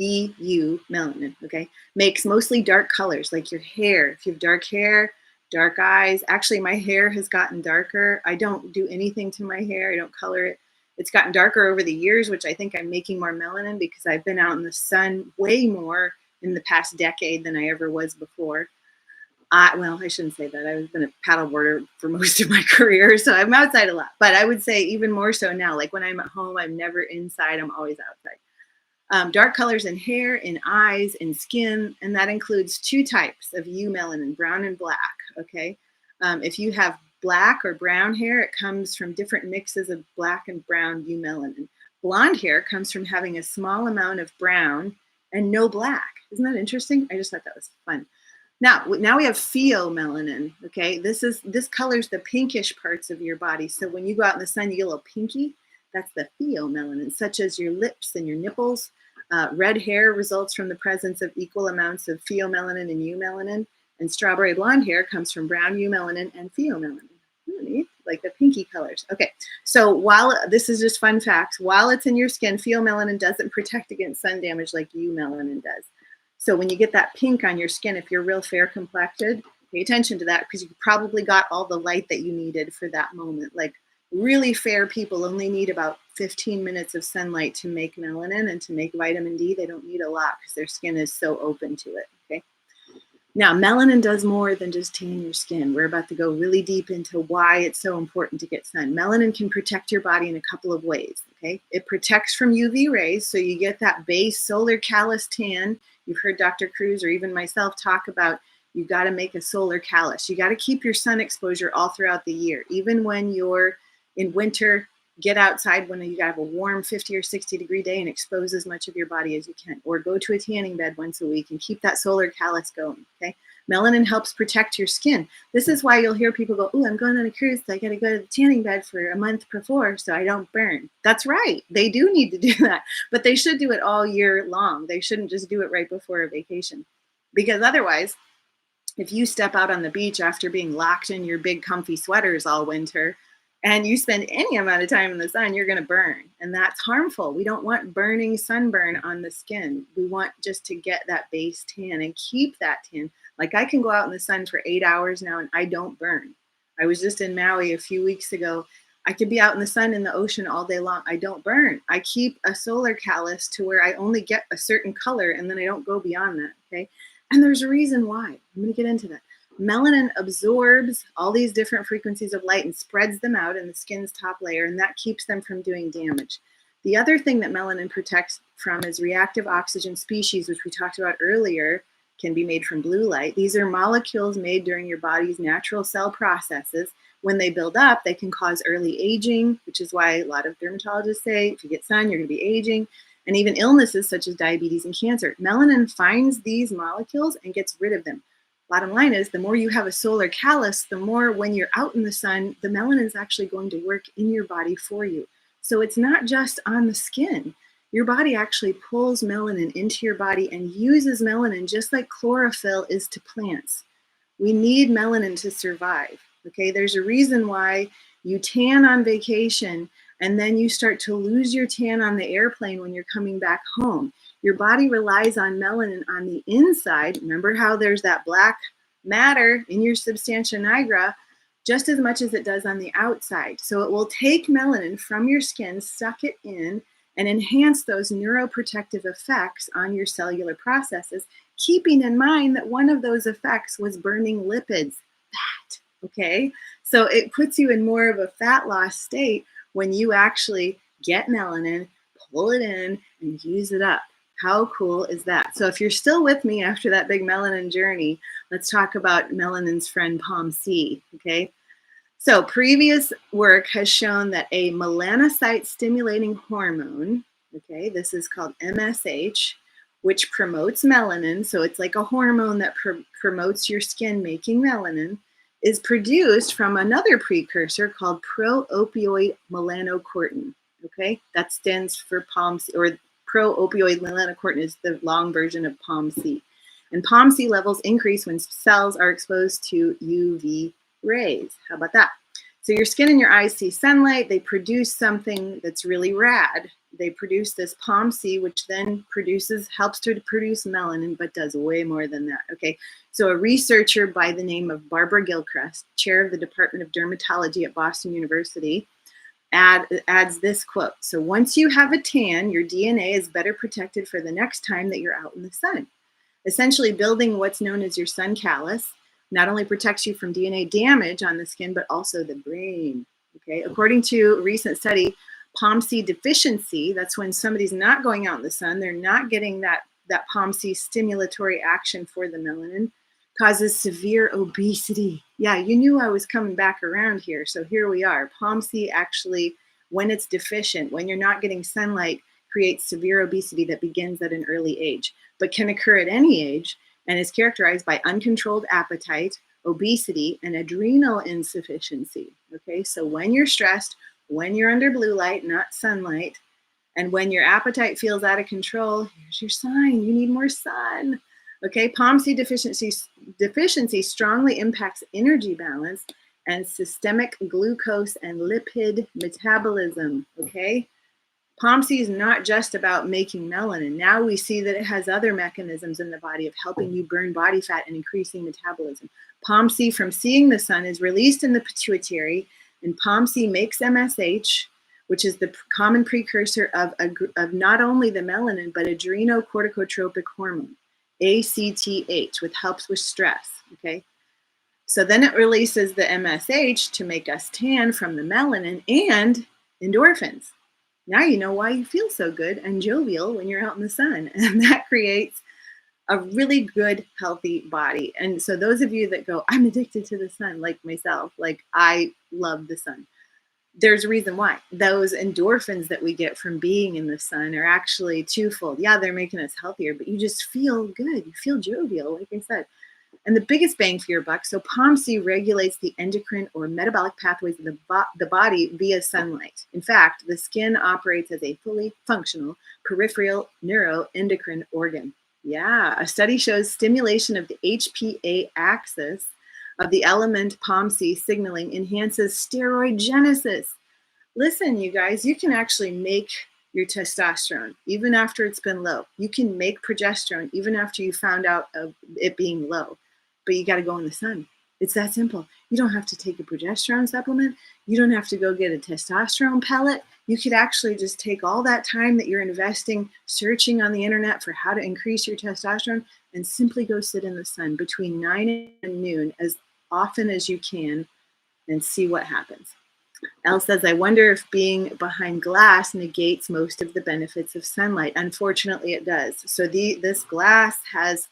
Melanin, okay? Makes mostly dark colors, like your hair. If you have dark hair, dark eyes. Actually, my hair has gotten darker. I don't do anything to my hair. I don't color it. It's gotten darker over the years, which I think I'm making more melanin because I've been out in the sun way more in the past decade than I ever was before. Well, I shouldn't say that. I've been a paddleboarder for most of my career, so I'm outside a lot. But I would say even more so now. Like when I'm at home, I'm never inside. I'm always outside. Dark colors in hair, in eyes, in skin, and that includes two types of eumelanin, brown and black, okay? If you have black or brown hair, it comes from different mixes of black and brown eumelanin. Blonde hair comes from having a small amount of brown and no black. Isn't that interesting? I just thought that was fun. Now we have pheomelanin. Okay, this colors the pinkish parts of your body. So when you go out in the sun, you get a little pinky. That's the pheomelanin, such as your lips and your nipples. Red hair results from the presence of equal amounts of pheomelanin and eumelanin, and strawberry blonde hair comes from brown eumelanin and pheomelanin. Really, like the pinky colors. Okay, so while this is just fun facts, while it's in your skin, pheomelanin doesn't protect against sun damage like eumelanin does. So when you get that pink on your skin, if you're real fair complected, pay attention to that because you probably got all the light that you needed for that moment. Like really fair people only need about 15 minutes of sunlight to make melanin and to make vitamin D. They don't need a lot because their skin is so open to it. Okay. Now, melanin does more than just tan your skin. We're about to go really deep into why it's so important to get sun. Melanin can protect your body in a couple of ways, okay? It protects from UV rays, so you get that base solar callus tan. You've heard Dr. Cruz or even myself talk about you got to make a solar callus. You got to keep your sun exposure all throughout the year. Even when you're in winter, get outside when you have a warm 50 or 60 degree day and expose as much of your body as you can, or go to a tanning bed once a week and keep that solar callus going, okay? Melanin helps protect your skin. This is why you'll hear people go, oh, I'm going on a cruise, so I got to go to the tanning bed for a month before so I don't burn. That's right. They do need to do that, but they should do it all year long. They shouldn't just do it right before a vacation, because otherwise, if you step out on the beach after being locked in your big comfy sweaters all winter, and you spend any amount of time in the sun, you're going to burn. And that's harmful. We don't want burning sunburn on the skin. We want just to get that base tan and keep that tan. Like I can go out in the sun for 8 hours now and I don't burn. I was just in Maui a few weeks ago. I could be out in the sun in the ocean all day long. I don't burn. I keep a solar callus to where I only get a certain color and then I don't go beyond that, okay? And there's a reason why. I'm going to get into that. Melanin absorbs all these different frequencies of light and spreads them out in the skin's top layer, and that keeps them from doing damage. The other thing that melanin protects from is reactive oxygen species, which we talked about earlier, can be made from blue light. These are molecules made during your body's natural cell processes. When they build up, they can cause early aging, which is why a lot of dermatologists say if you get sun, you're going to be aging, and even illnesses such as diabetes and cancer. Melanin finds these molecules and gets rid of them. Bottom line is, the more you have a solar callus, the more when you're out in the sun, the melanin is actually going to work in your body for you. So it's not just on the skin. Your body actually pulls melanin into your body and uses melanin just like chlorophyll is to plants. We need melanin to survive, okay? There's a reason why you tan on vacation and then you start to lose your tan on the airplane when you're coming back home. Your body relies on melanin on the inside. Remember how there's that black matter in your substantia nigra just as much as it does on the outside. So it will take melanin from your skin, suck it in, and enhance those neuroprotective effects on your cellular processes, keeping in mind that one of those effects was burning lipids, fat, okay? So it puts you in more of a fat loss state when you actually get melanin, pull it in, and use it up. How cool is that? So if you're still with me after that big melanin journey, let's talk about melanin's friend POMC, okay? So previous work has shown that a melanocyte stimulating hormone, okay, this is called MSH, which promotes melanin, so it's like a hormone that promotes your skin making melanin, is produced from another precursor called pro-opioid melanocortin, okay? That stands for POMC, or pro-opioid melanocortin is the long version of POMC. And POMC levels increase when cells are exposed to UV rays. How about that? So your skin and your eyes see sunlight. They produce something that's really rad. They produce this POMC, which then helps to produce melanin, but does way more than that. Okay, so a researcher by the name of Barbara Gilchrist, chair of the Department of Dermatology at Boston University, adds this quote. So once you have a tan, your DNA is better protected for the next time that you're out in the sun. Essentially building what's known as your sun callus not only protects you from DNA damage on the skin, but also the brain, okay? According to a recent study, POMC deficiency, that's when somebody's not going out in the sun, they're not getting that POMC stimulatory action for the melanin, causes severe obesity. Yeah, you knew I was coming back around here, so here we are. POMC actually, when it's deficient, when you're not getting sunlight, creates severe obesity that begins at an early age, but can occur at any age. and is characterized by uncontrolled appetite, obesity, and adrenal insufficiency. Okay, so when you're stressed, when you're under blue light, not sunlight, and when your appetite feels out of control, here's your sign. You need more sun. Okay, POMC deficiency strongly impacts energy balance and systemic glucose and lipid metabolism. Okay, POMC is not just about making melanin. Now we see that it has other mechanisms in the body of helping you burn body fat and increasing metabolism. POMC from seeing the sun is released in the pituitary, and POMC makes MSH, which is the common precursor of not only the melanin, but adrenocorticotropic hormone, ACTH, which helps with stress, okay? So then it releases the MSH to make us tan from the melanin and endorphins. Now you know why you feel so good and jovial when you're out in the sun, and that creates a really good, healthy body. And so those of you that go, I'm addicted to the sun, like myself, like I love the sun. There's a reason why. Those endorphins that we get from being in the sun are actually twofold. Yeah, they're making us healthier, but you just feel good. You feel jovial, like I said. And the biggest bang for your buck, so POMC regulates the endocrine or metabolic pathways of the body via sunlight. In fact, the skin operates as a fully functional peripheral neuroendocrine organ. Yeah, a study shows stimulation of the HPA axis of the element POMC signaling enhances steroidogenesis. Listen, you guys, you can actually make your testosterone even after it's been low. You can make progesterone even after you found out of it being low, but you got to go in the sun. It's that simple. You don't have to take a progesterone supplement. You don't have to go get a testosterone pellet. You could actually just take all that time that you're investing searching on the internet for how to increase your testosterone and simply go sit in the sun between 9 and noon as often as you can and see what happens. Elle says, I wonder if being behind glass negates most of the benefits of sunlight. Unfortunately, it does. So this glass has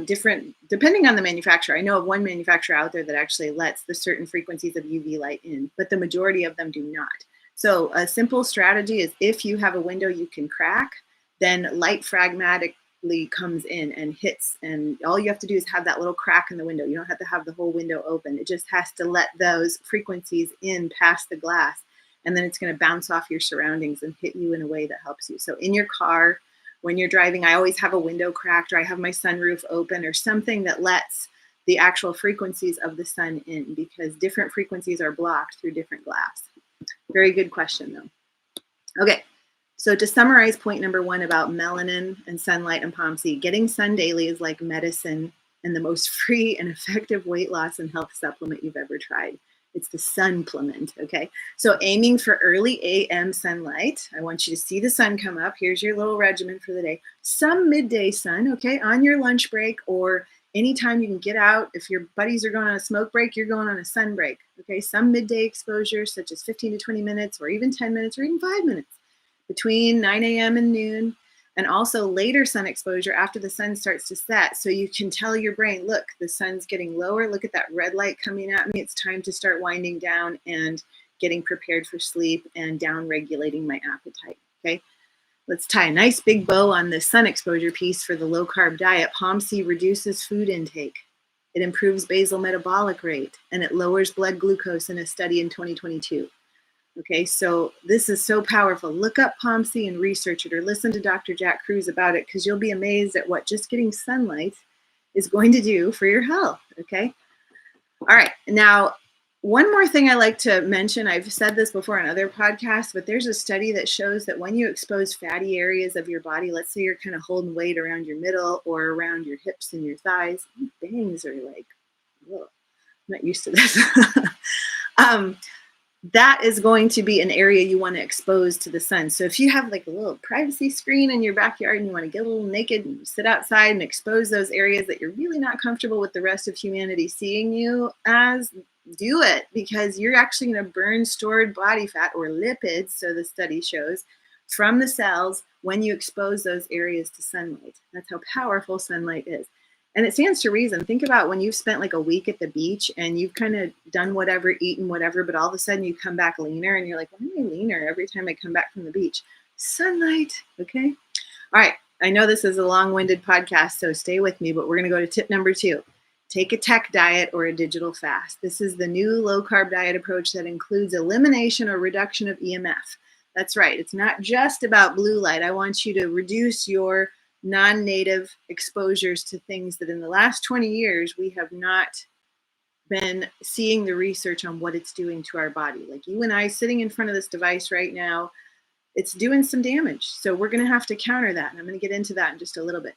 different, depending on the manufacturer. I know of one manufacturer out there that actually lets the certain frequencies of UV light in, but the majority of them do not. So a simple strategy is if you have a window you can crack, then light pragmatically comes in and hits, and all you have to do is have that little crack in the window. You don't have to have the whole window open. It just has to let those frequencies in past the glass, and then it's going to bounce off your surroundings and hit you in a way that helps you. So in your car, when you're driving, I always have a window cracked, or I have my sunroof open, or something that lets the actual frequencies of the sun in, because different frequencies are blocked through different glass. Very good question, though. Okay, so to summarize point number 1 about melanin and sunlight and POMC, getting sun daily is like medicine and the most free and effective weight loss and health supplement you've ever tried. It's the sunplement, okay? So aiming for early AM sunlight. I want you to see the sun come up. Here's your little regimen for the day. Some midday sun, okay, on your lunch break, or anytime you can get out. If your buddies are going on a smoke break, you're going on a sun break, okay? Some midday exposure, such as 15 to 20 minutes, or even 10 minutes, or even 5 minutes between 9 a.m. and noon. And also later sun exposure after the sun starts to set. So you can tell your brain, look, the sun's getting lower. Look at that red light coming at me. It's time to start winding down and getting prepared for sleep and down regulating my appetite, okay? Let's tie a nice big bow on this sun exposure piece for the low carb diet. POMC reduces food intake. It improves basal metabolic rate, and it lowers blood glucose in a study in 2022. Okay, so this is so powerful. Look up POMC and research it, or listen to Dr. Jack Kruse about it, because you'll be amazed at what just getting sunlight is going to do for your health, okay? All right, now, one more thing I like to mention, I've said this before on other podcasts, but there's a study that shows that when you expose fatty areas of your body, let's say you're kind of holding weight around your middle or around your hips and your thighs, bangs are like, whoa, I'm not used to this. That is going to be an area you want to expose to the sun. So if you have like a little privacy screen in your backyard and you want to get a little naked and sit outside and expose those areas that you're really not comfortable with the rest of humanity seeing you as, do it, because you're actually going to burn stored body fat, or lipids, so the study shows, from the cells when you expose those areas to sunlight. That's how powerful sunlight is. And it stands to reason. Think about when you've spent like a week at the beach and you've kind of done whatever, eaten whatever, but all of a sudden you come back leaner and you're like, why am I leaner every time I come back from the beach? Sunlight, okay? All right, I know this is a long-winded podcast, so stay with me, but we're going to go to tip number 2. Take a tech diet or a digital fast. This is the new low-carb diet approach that includes elimination or reduction of EMF. That's right. It's not just about blue light. I want you to reduce your non-native exposures to things that in the last 20 years, we have not been seeing the research on what it's doing to our body. Like you and I sitting in front of this device right now, it's doing some damage. So we're going to have to counter that. And I'm going to get into that in just a little bit.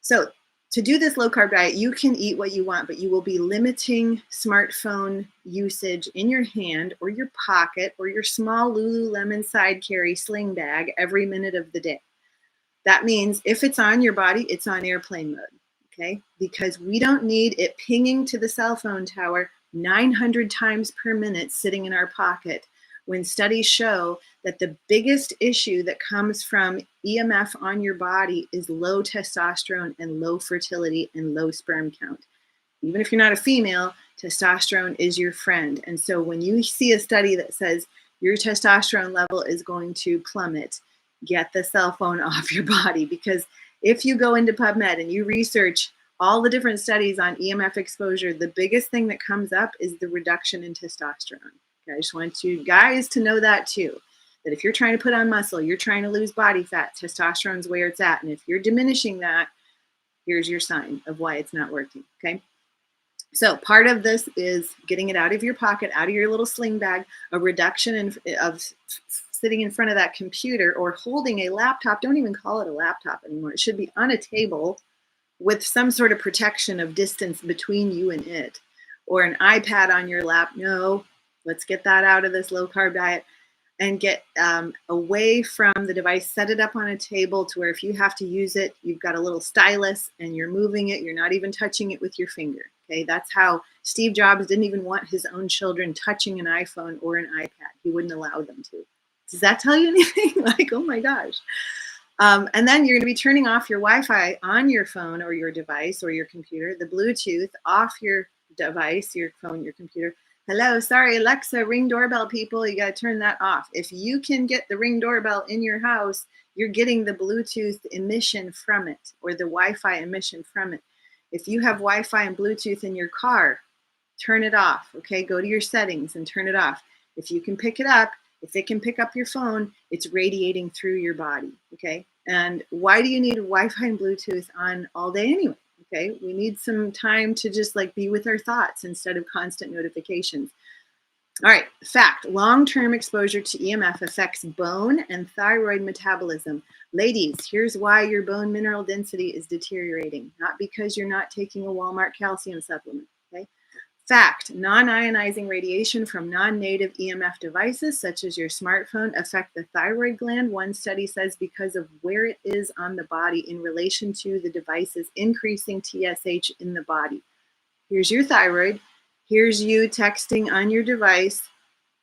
So to do this low carb diet, you can eat what you want, but you will be limiting smartphone usage in your hand or your pocket or your small Lululemon side carry sling bag every minute of the day. That means if it's on your body, it's on airplane mode. Okay, because we don't need it pinging to the cell phone tower 900 times per minute sitting in our pocket when studies show that the biggest issue that comes from EMF on your body is low testosterone and low fertility and low sperm count. Even if you're not a female, testosterone is your friend. And so when you see a study that says your testosterone level is going to plummet, get the cell phone off your body, because if you go into PubMed and you research all the different studies on EMF exposure, the biggest thing that comes up is the reduction in testosterone. Okay, I just want you guys to know that too, that if you're trying to put on muscle, you're trying to lose body fat, testosterone's where it's at. And if you're diminishing that, here's your sign of why it's not working, okay? So part of this is getting it out of your pocket, out of your little sling bag, a reduction of sitting in front of that computer or holding a laptop. Don't even call it a laptop anymore. It should be on a table with some sort of protection of distance between you and it, or an iPad on your lap. No, let's get that out of this low carb diet and get away from the device. Set it up on a table to where if you have to use it, you've got a little stylus and you're moving it. You're not even touching it with your finger. Okay, that's how Steve Jobs didn't even want his own children touching an iPhone or an iPad. He wouldn't allow them to. Does that tell you anything? Like, oh my gosh. And then you're going to be turning off your Wi-Fi on your phone or your device or your computer, the Bluetooth off your device, your phone, your computer. Hello, sorry, Alexa, Ring doorbell people, you got to turn that off. If you can get the Ring doorbell in your house, you're getting the Bluetooth emission from it or the Wi-Fi emission from it. If you have Wi-Fi and Bluetooth in your car, turn it off, okay? Go to your settings and turn it off. If you can pick it up, if it can pick up your phone, it's radiating through your body, okay? And why do you need Wi-Fi and Bluetooth on all day anyway, okay? We need some time to just like be with our thoughts instead of constant notifications. All right, fact, long-term exposure to EMF affects bone and thyroid metabolism. Ladies, here's why your bone mineral density is deteriorating, not because you're not taking a Walmart calcium supplement, okay? Fact, non-ionizing radiation from non-native EMF devices, such as your smartphone, affect the thyroid gland. One study says because of where it is on the body in relation to the device's increasing TSH in the body. Here's your thyroid. Here's you texting on your device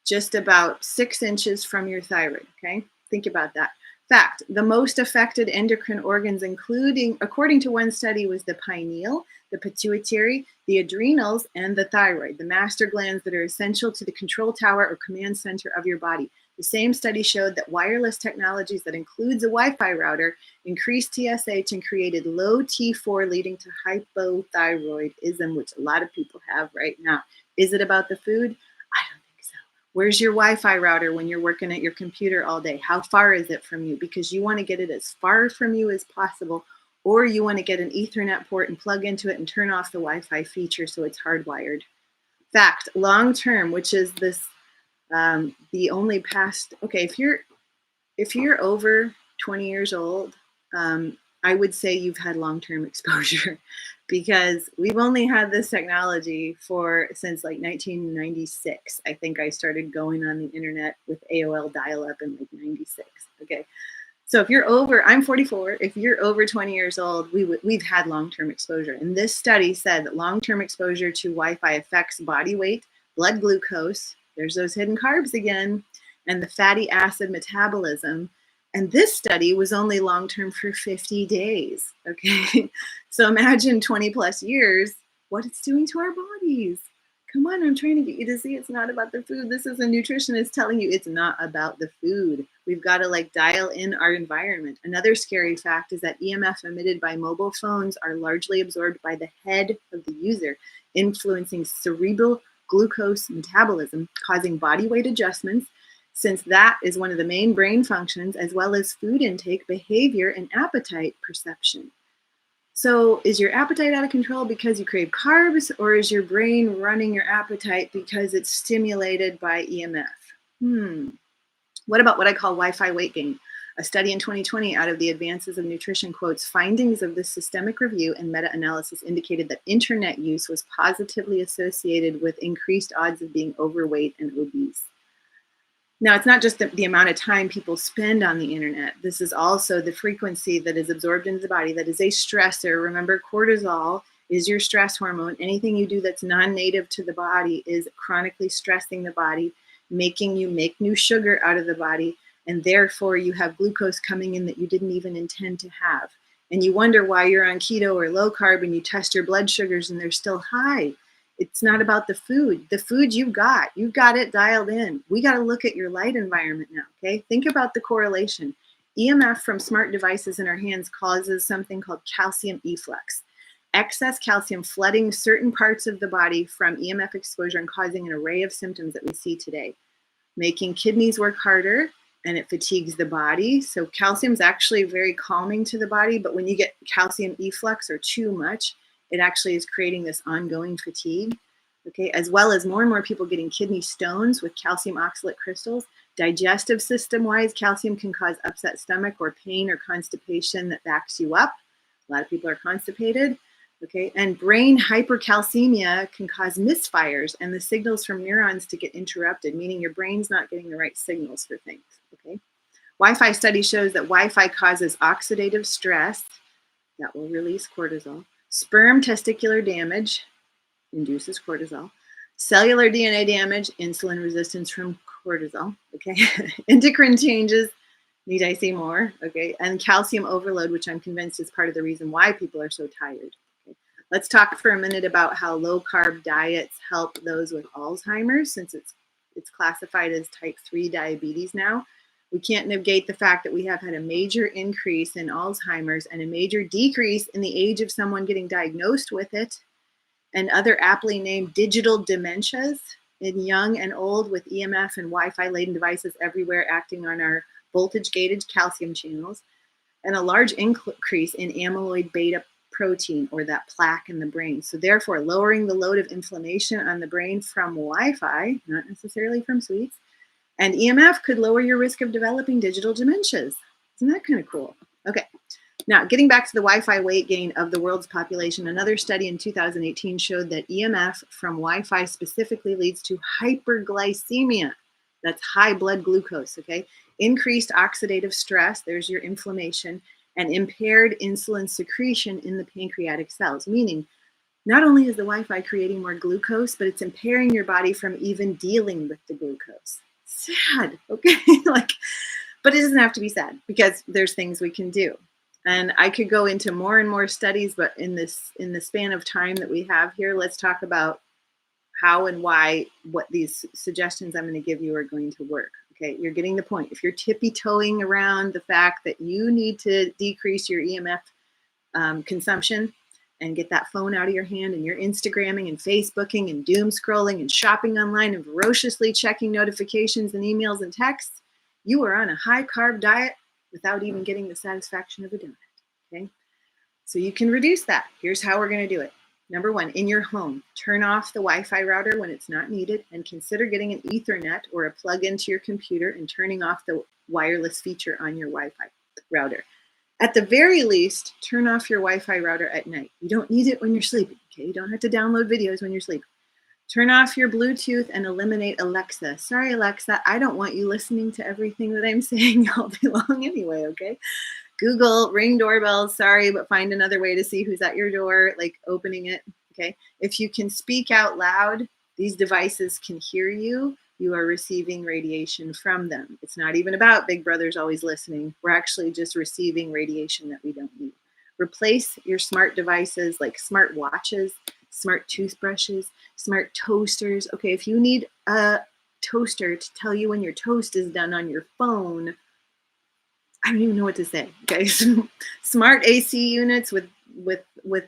just about 6 inches from your thyroid, okay? Think about that. Fact, the most affected endocrine organs, including, according to one study, was the pineal, the pituitary, the adrenals, and the thyroid, the master glands that are essential to the control tower or command center of your body. The same study showed that wireless technologies that includes a Wi-Fi router increased TSH and created low T4, leading to hypothyroidism, which a lot of people have right now. Is it about the food? I don't think so. Where's your Wi-Fi router when you're working at your computer all day? How far is it from you? Because you want to get it as far from you as possible, or you want to get an Ethernet port and plug into it and turn off the Wi-Fi feature so it's hardwired. Fact, long-term, which is this, the only past, okay, if you're over 20 years old, I would say you've had long-term exposure because we've only had this technology since like 1996. I think I started going on the internet with AOL dial-up in like 96, okay? So if you're over, I'm 44, if you're over 20 years old, we've had long-term exposure. And this study said that long-term exposure to Wi-Fi affects body weight, blood glucose, there's those hidden carbs again, and the fatty acid metabolism. And this study was only long-term for 50 days, okay? So imagine 20 plus years, what it's doing to our bodies. Come on, I'm trying to get you to see it's not about the food. This is a nutritionist telling you it's not about the food. We've got to like dial in our environment. Another scary fact is that EMF emitted by mobile phones are largely absorbed by the head of the user, influencing cerebral glucose metabolism, causing body weight adjustments, since that is one of the main brain functions, as well as food intake, behavior, and appetite perception. So is your appetite out of control because you crave carbs, or is your brain running your appetite because it's stimulated by EMF? What about what I call Wi-Fi weight gain? A study in 2020 out of the Advances of Nutrition quotes findings of this systemic review and meta-analysis indicated that internet use was positively associated with increased odds of being overweight and obese. Now, it's not just the amount of time people spend on the internet. This is also the frequency that is absorbed into the body that is a stressor. Remember, cortisol is your stress hormone. Anything you do that's non-native to the body is chronically stressing the body, making you make new sugar out of the body, and therefore you have glucose coming in that you didn't even intend to have. And you wonder why you're on keto or low carb and you test your blood sugars and they're still high. It's not about the food. The food you've got it dialed in. We got to look at your light environment now, okay? Think about the correlation. EMF from smart devices in our hands causes something called calcium efflux. Excess calcium flooding certain parts of the body from EMF exposure and causing an array of symptoms that we see today. Making kidneys work harder, and it fatigues the body. So calcium is actually very calming to the body, but when you get calcium efflux or too much, it actually is creating this ongoing fatigue, okay? As well as more and more people getting kidney stones with calcium oxalate crystals. Digestive system-wise, calcium can cause upset stomach or pain or constipation that backs you up. A lot of people are constipated, okay? And brain hypercalcemia can cause misfires and the signals from neurons to get interrupted, meaning your brain's not getting the right signals for things, okay? Wi-Fi study shows that Wi-Fi causes oxidative stress that will release cortisol. Sperm testicular damage induces cortisol. Cellular DNA damage, insulin resistance from cortisol, okay? Endocrine changes, need I say more, okay? And calcium overload, which I'm convinced is part of the reason why people are so tired. Okay? Let's talk for a minute about how low-carb diets help those with Alzheimer's, since it's classified as type 3 diabetes now. We can't negate the fact that we have had a major increase in Alzheimer's and a major decrease in the age of someone getting diagnosed with it, and other aptly named digital dementias in young and old with EMF and Wi-Fi laden devices everywhere acting on our voltage-gated calcium channels, and a large increase in amyloid beta protein, or that plaque in the brain. So therefore, lowering the load of inflammation on the brain from Wi-Fi, not necessarily from sweets, and EMF could lower your risk of developing digital dementias. Isn't that kind of cool? Okay, now getting back to the Wi-Fi weight gain of the world's population, another study in 2018 showed that EMF from Wi-Fi specifically leads to hyperglycemia. That's high blood glucose, okay? Increased oxidative stress, there's your inflammation, and impaired insulin secretion in the pancreatic cells, meaning not only is the Wi-Fi creating more glucose, but it's impairing your body from even dealing with the glucose. Sad, okay? But it doesn't have to be sad because there's things we can do. And I could go into more and more studies, but in the span of time that we have here, let's talk about how and why what these suggestions I'm going to give you are going to work. Okay, you're getting the point. If you're tippy-toeing around the fact that you need to decrease your EMF consumption and get that phone out of your hand, and you're Instagramming and Facebooking and doom scrolling and shopping online and ferociously checking notifications and emails and texts, you are on a high carb diet without even getting the satisfaction of a donut, okay? So you can reduce that. Here's how we're gonna do it. Number one, in your home, turn off the Wi-Fi router when it's not needed, and consider getting an Ethernet or a plug into your computer and turning off the wireless feature on your Wi-Fi router. At the very least, turn off your Wi-Fi router at night. You don't need it when you're sleeping, okay? You don't have to download videos when you're sleeping. Turn off your Bluetooth and eliminate Alexa. Sorry, Alexa, I don't want you listening to everything that I'm saying all day long anyway, okay? Google, ring doorbells, sorry, but find another way to see who's at your door, like opening it, okay? If you can speak out loud, these devices can hear you. You are receiving radiation from them. It's not even about Big Brother's always listening. We're actually just receiving radiation that we don't need. Replace your smart devices like smart watches smart toothbrushes, smart toasters. Okay, if you need a toaster to tell you when your toast is done on your phone, I don't even know what to say. Okay, smart AC units with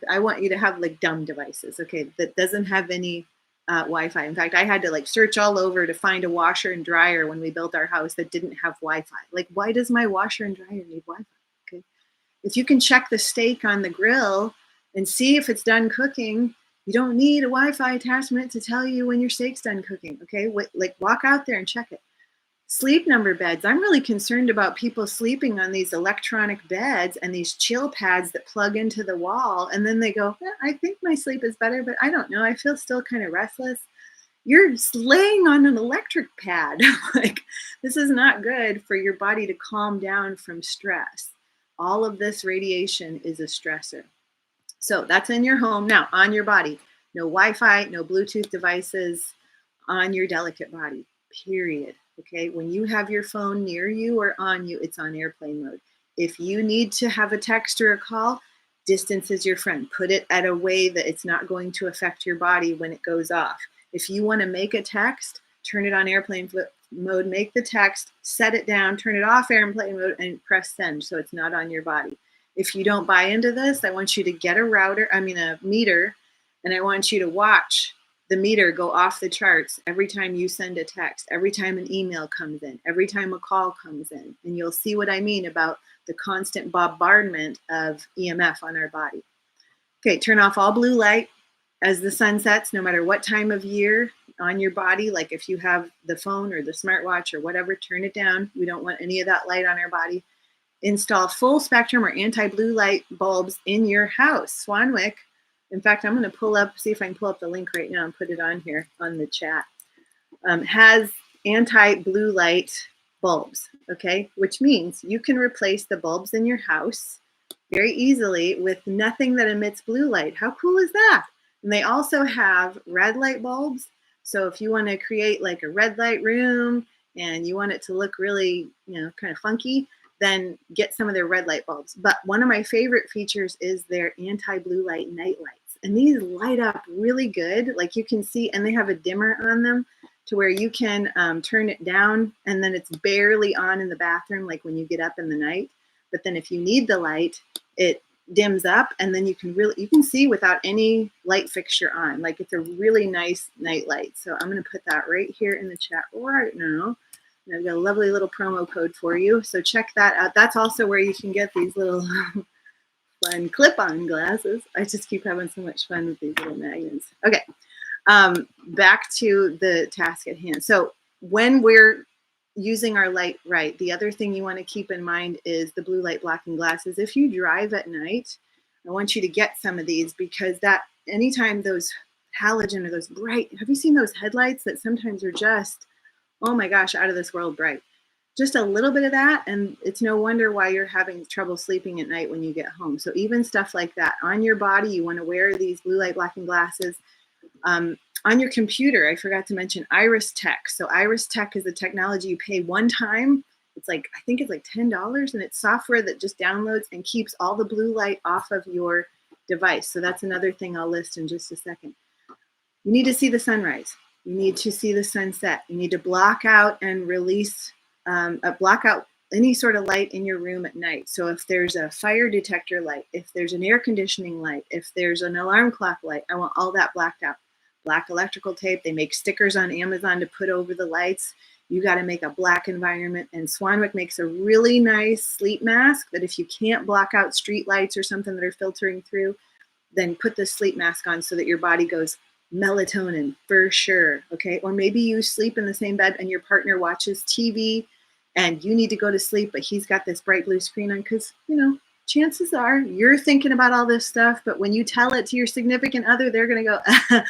I want you to have like dumb devices. Okay, that doesn't have any Wi-Fi. In fact, I had to like search all over to find a washer and dryer when we built our house that didn't have Wi-Fi. Like, why does my washer and dryer need Wi-Fi? Okay, if you can check the steak on the grill and see if it's done cooking, you don't need a Wi-Fi attachment to tell you when your steak's done cooking. Okay, like walk out there and check it. Sleep number beds. I'm really concerned about people sleeping on these electronic beds and these chill pads that plug into the wall. And then they go, I think my sleep is better, but I don't know. I feel still kind of restless. You're laying on an electric pad. Like, this is not good for your body to calm down from stress. All of this radiation is a stressor. So that's in your home. Now, on your body, no Wi-Fi, no Bluetooth devices on your delicate body, period. Okay, when you have your phone near you or on you, it's on airplane mode. If you need to have a text or a call, distance is your friend. Put it at a way that it's not going to affect your body when it goes off. If you want to make a text, turn it on airplane mode, make the text, set it down, turn it off airplane mode, and press send so it's not on your body. If you don't buy into this, I want you to get a meter, and I want you to watch the meter go off the charts every time you send a text, every time an email comes in, every time a call comes in. And you'll see what I mean about the constant bombardment of EMF on our body. Okay, turn off all blue light as the sun sets, no matter what time of year on your body. Like if you have the phone or the smartwatch or whatever, turn it down. We don't want any of that light on our body. Install full spectrum or anti-blue light bulbs in your house. Swanwick. In fact, I'm going to see if I can pull up the link right now and put it on here on the chat. Has anti-blue light bulbs, okay? Which means you can replace the bulbs in your house very easily with nothing that emits blue light. How cool is that? And they also have red light bulbs. So if you want to create like a red light room and you want it to look really, kind of funky, then get some of their red light bulbs. But one of my favorite features is their anti-blue light night lights. And these light up really good. Like you can see, and they have a dimmer on them to where you can turn it down and then it's barely on in the bathroom, like when you get up in the night. But then if you need the light, it dims up and then you can see without any light fixture on. Like it's a really nice night light. So I'm going to put that right here in the chat right now. And I've got a lovely little promo code for you. So check that out. That's also where you can get these little fun clip-on glasses. I just keep having so much fun with these little magnets. Okay, back to the task at hand. So when we're using our light right, the other thing you want to keep in mind is the blue light blocking glasses. If you drive at night, I want you to get some of these because that anytime those halogen or those bright, have you seen those headlights that sometimes are just, oh my gosh, out of this world bright? Just a little bit of that, and it's no wonder why you're having trouble sleeping at night when you get home. So even stuff like that on your body, you want to wear these blue light blocking glasses. On your computer, I forgot to mention Iris Tech. So Iris Tech is a technology you pay one time. It's like, I think it's like $10, and it's software that just downloads and keeps all the blue light off of your device. So that's another thing I'll list in just a second. You need to see the sunrise. You need to see the sunset. You need to block out and release block out any sort of light in your room at night. So if there's a fire detector light, if there's an air conditioning light, if there's an alarm clock light, I want all that blacked out. Black electrical tape. They make stickers on Amazon to put over the lights. You got to make a black environment. And Swanwick makes a really nice sleep mask that if you can't block out street lights or something that are filtering through, then put the sleep mask on so that your body goes melatonin for sure. Okay. Or maybe you sleep in the same bed and your partner watches TV and you need to go to sleep, but he's got this bright blue screen on because, chances are you're thinking about all this stuff, but when you tell it to your significant other, they're going to go,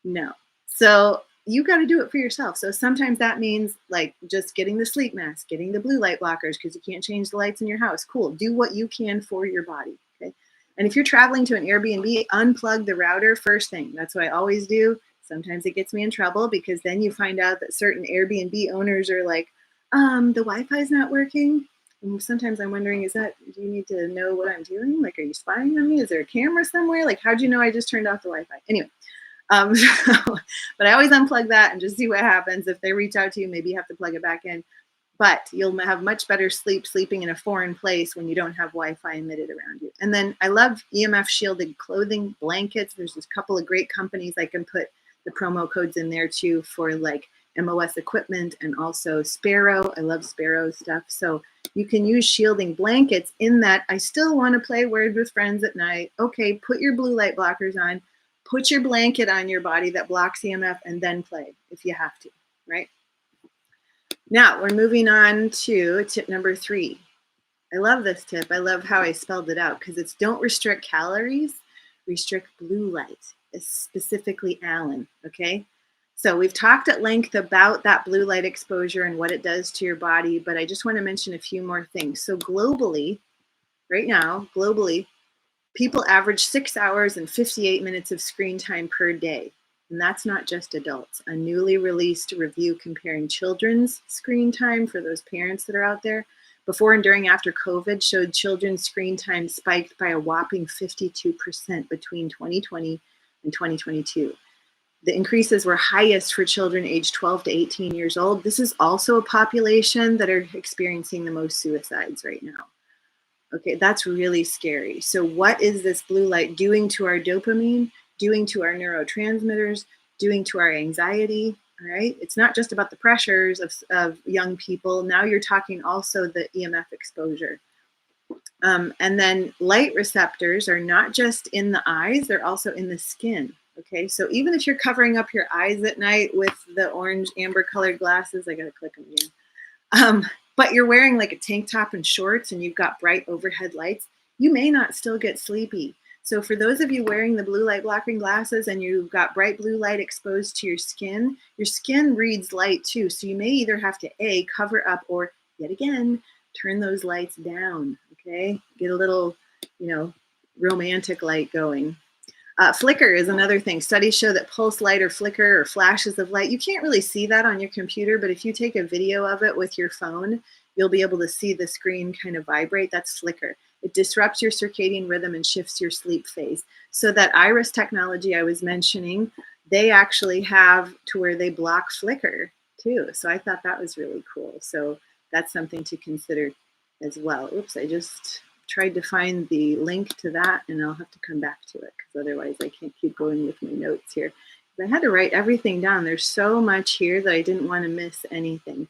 no. So you got to do it for yourself. So sometimes that means like just getting the sleep mask, getting the blue light blockers because you can't change the lights in your house. Cool. Do what you can for your body. Okay. And if you're traveling to an Airbnb, unplug the router first thing. That's what I always do. Sometimes it gets me in trouble because then you find out that certain Airbnb owners are like, the Wi-Fi is not working. And sometimes I'm wondering, do you need to know what I'm doing? Like, are you spying on me? Is there a camera somewhere? Like, how'd you know I just turned off the Wi-Fi? Anyway, but I always unplug that and just see what happens. If they reach out to you, maybe you have to plug it back in. But you'll have much better sleeping in a foreign place when you don't have Wi-Fi emitted around you. And then I love EMF shielded clothing, blankets. There's a couple of great companies. I can put the promo codes in there too for like MOS equipment and also Sparrow. I love Sparrow stuff. So you can use shielding blankets in that I still want to play Words with Friends at night. Okay, put your blue light blockers on, put your blanket on your body that blocks EMF, and then play if you have to, right? Now we're moving on to tip number 3. I love this tip. I love how I spelled it out because it's don't restrict calories, restrict blue light, specifically Alan, okay? So we've talked at length about that blue light exposure and what it does to your body, but I just want to mention a few more things. So globally, right now, people average 6 hours and 58 minutes of screen time per day. And that's not just adults. A newly released review comparing children's screen time for those parents that are out there before and during after COVID showed children's screen time spiked by a whopping 52% between 2020 and 2022. The increases were highest for children aged 12 to 18 years old. This is also a population that are experiencing the most suicides right now. Okay, that's really scary. So what is this blue light doing to our dopamine, doing to our neurotransmitters, doing to our anxiety? All right, it's not just about the pressures of young people. Now you're talking also the EMF exposure. And then light receptors are not just in the eyes, they're also in the skin. Okay, so even if you're covering up your eyes at night with the orange amber colored glasses, I gotta click them again. But you're wearing like a tank top and shorts and you've got bright overhead lights, you may not still get sleepy. So for those of you wearing the blue light blocking glasses and you've got bright blue light exposed to your skin reads light too. So you may either have to A, cover up, or yet again, turn those lights down, okay? Get a little, romantic light going. Flicker is another thing. Studies show that pulse light or flicker or flashes of light, you can't really see that on your computer, but if you take a video of it with your phone, you'll be able to see the screen kind of vibrate. That's flicker. It disrupts your circadian rhythm and shifts your sleep phase. So that iris technology I was mentioning, they actually have to where they block flicker too. So I thought that was really cool. So that's something to consider as well. Oops, I just tried to find the link to that and I'll have to come back to it because otherwise I can't keep going with my notes here. I had to write everything down. There's so much here that I didn't want to miss anything.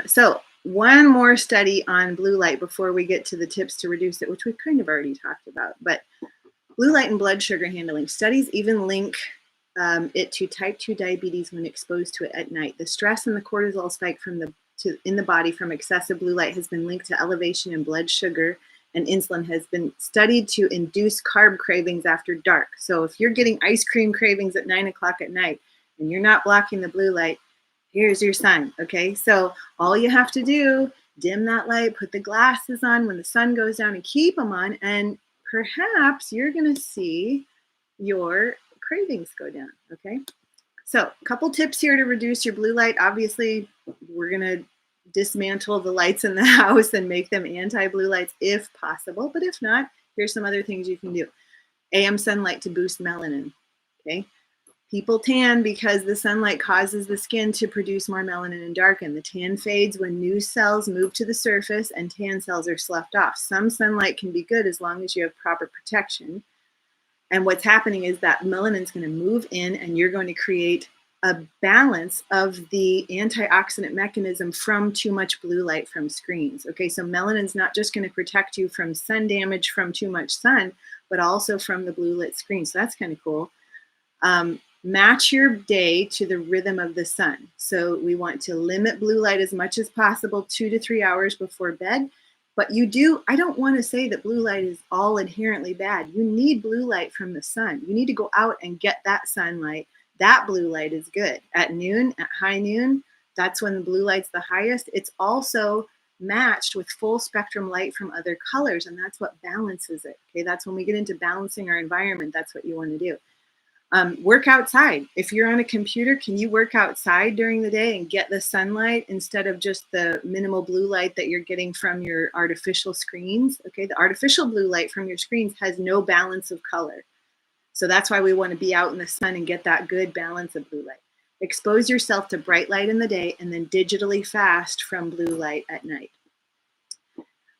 So one more study on blue light before we get to the tips to reduce it, which we've kind of already talked about, but blue light and blood sugar handling. Studies even link it to type 2 diabetes when exposed to it at night. The stress and the cortisol spike in the body from excessive blue light has been linked to elevation in blood sugar, and insulin has been studied to induce carb cravings after dark. So if you're getting ice cream cravings at 9 o'clock at night and you're not blocking the blue light, here's your sign, okay? So all you have to do, dim that light, put the glasses on when the sun goes down and keep them on, and perhaps you're gonna see your cravings go down, okay? So a couple tips here to reduce your blue light. Obviously, we're gonna dismantle the lights in the house and make them anti-blue lights if possible, but if not, here's some other things you can do. AM sunlight to boost melanin, okay? People tan because the sunlight causes the skin to produce more melanin and darken. The tan fades when new cells move to the surface and tan cells are sloughed off. Some sunlight can be good as long as you have proper protection. And what's happening is that melanin is going to move in and you're going to create a balance of the antioxidant mechanism from too much blue light from screens. Okay, so melanin is not just going to protect you from sun damage from too much sun, but also from the blue lit screen. So that's kind of cool. Match your day to the rhythm of the sun. So we want to limit blue light as much as possible, 2 to 3 hours before bed. But I don't want to say that blue light is all inherently bad. You need blue light from the sun. You need to go out and get that sunlight. That blue light is good. At noon, at high noon, that's when the blue light's the highest. It's also matched with full spectrum light from other colors, and that's what balances it. Okay, that's when we get into balancing our environment. That's what you want to do. Work outside. If you're on a computer, can you work outside during the day and get the sunlight instead of just the minimal blue light that you're getting from your artificial screens? Okay, the artificial blue light from your screens has no balance of color. So that's why we want to be out in the sun and get that good balance of blue light. Expose yourself to bright light in the day and then digitally fast from blue light at night.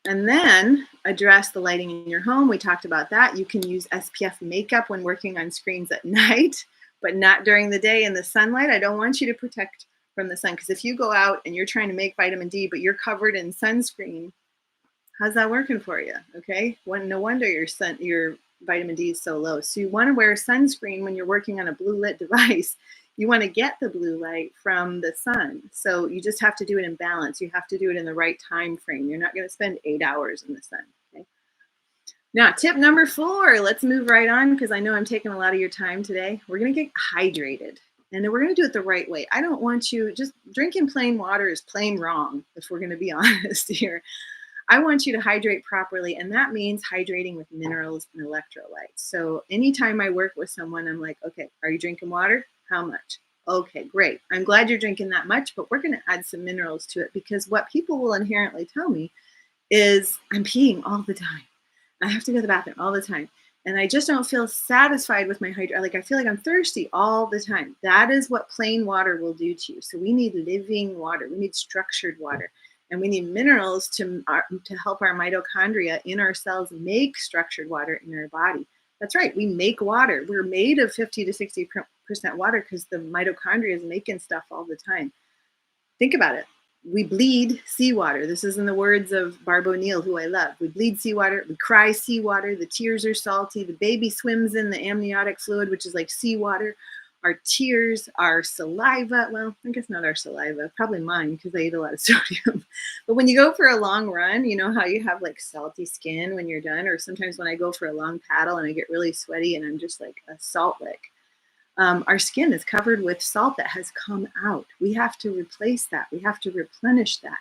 And then address the lighting in your home. We talked about that. You can use SPF makeup when working on screens at night, but not during the day in the sunlight. I don't want you to protect from the sun, because if you go out and you're trying to make vitamin D, but you're covered in sunscreen, how's that working for you? Okay, no wonder your vitamin D is so low. So you want to wear sunscreen when you're working on a blue lit device. You want to get the blue light from the sun. So you just have to do it in balance. You have to do it in the right time frame. You're not going to spend 8 hours in the sun. Okay? Now, tip number 4, let's move right on, because I know I'm taking a lot of your time today. We're going to get hydrated, and then we're going to do it the right way. I don't want you, just drinking plain water is plain wrong, if we're going to be honest here. I want you to hydrate properly, and that means hydrating with minerals and electrolytes. So anytime I work with someone, I'm like, okay, are you drinking water? How much? Okay, great. I'm glad you're drinking that much, but we're going to add some minerals to it, because what people will inherently tell me is I'm peeing all the time. I have to go to the bathroom all the time. And I just don't feel satisfied with my hydration. Like I feel like I'm thirsty all the time. That is what plain water will do to you. So we need living water. We need structured water. And we need minerals to help our mitochondria in our cells make structured water in our body. That's right. We make water. We're made of 50 to 60% water because the mitochondria is making stuff all the time. Think about it. We bleed seawater. This is in the words of Barb O'Neill, who I love. We bleed seawater. We cry seawater. The tears are salty. The baby swims in the amniotic fluid, which is like seawater. Our tears, our saliva, well, I guess not our saliva, probably mine, because I eat a lot of sodium. But when you go for a long run, you know how you have like salty skin when you're done, or sometimes when I go for a long paddle and I get really sweaty and I'm just like a salt lick. Our skin is covered with salt that has come out. We have to replace that. We have to replenish that.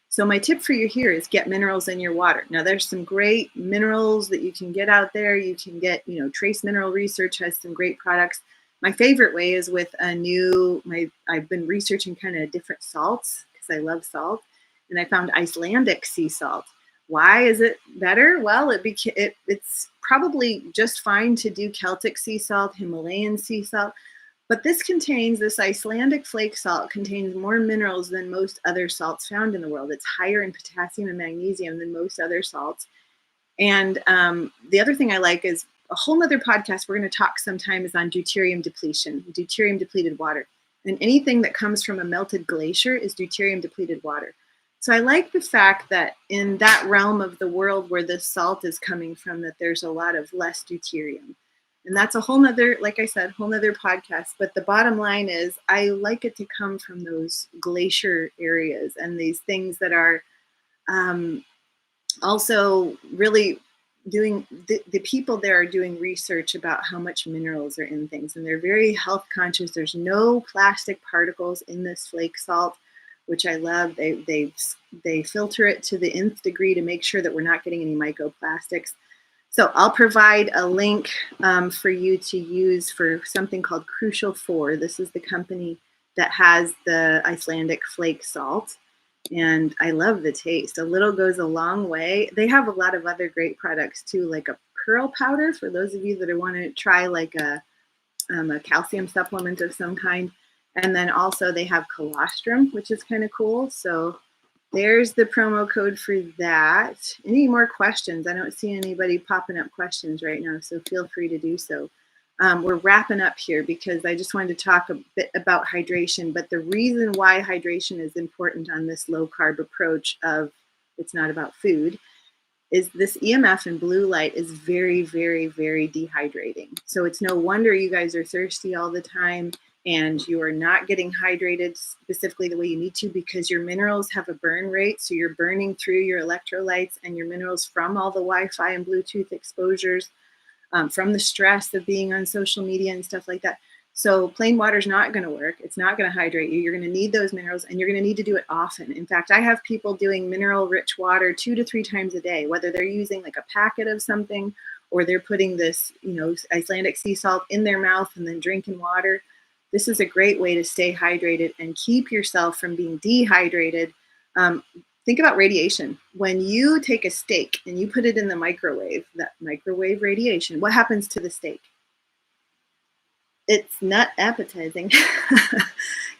So my tip for you here is get minerals in your water. Now there's some great minerals that you can get out there. You can get, Trace Mineral Research has some great products. My favorite way is with I've been researching kind of different salts because I love salt, and I found Icelandic sea salt. Why is it better? Well, it's probably just fine to do Celtic sea salt, Himalayan sea salt, but this Icelandic flake salt contains more minerals than most other salts found in the world. It's higher in potassium and magnesium than most other salts. And the other thing I like is a whole nother podcast we're going to talk sometime is on deuterium depletion, deuterium depleted water. And anything that comes from a melted glacier is deuterium depleted water. So I like the fact that in that realm of the world where this salt is coming from, that there's a lot of less deuterium. And that's a whole nother, like I said, whole nother podcast. But the bottom line is I like it to come from those glacier areas and these things that are also really doing, the people there are doing research about how much minerals are in things. And they're very health conscious. There's no plastic particles in this flake salt, which I love. They filter it to the nth degree to make sure that we're not getting any microplastics. So I'll provide a link for you to use for something called Crucial 4. This is the company that has the Icelandic flake salt. And I love the taste. A little goes a long way. They have a lot of other great products too, like a pearl powder for those of you that want to try like a calcium supplement of some kind. And then also they have colostrum, which is kind of cool. So there's the promo code for that. Any more questions? I don't see anybody popping up questions right now, so feel free to do so. We're wrapping up here because I just wanted to talk a bit about hydration, but the reason why hydration is important on this low carb approach of it's not about food is this EMF and blue light is very, very, very dehydrating. So it's no wonder you guys are thirsty all the time and you are not getting hydrated specifically the way you need to, because your minerals have a burn rate. So you're burning through your electrolytes and your minerals from all the Wi-Fi and Bluetooth exposures, from the stress of being on social media and stuff like that. So plain water is not going to work. It's not going to hydrate you. You're going to need those minerals, and you're going to need to do it often. In fact, I have people doing mineral-rich water 2 to 3 times a day, whether they're using like a packet of something or they're putting this, Icelandic sea salt in their mouth and then drinking water. This is a great way to stay hydrated and keep yourself from being dehydrated. Think about radiation. When you take a steak and you put it in the microwave, that microwave radiation, what happens to the steak? It's not appetizing.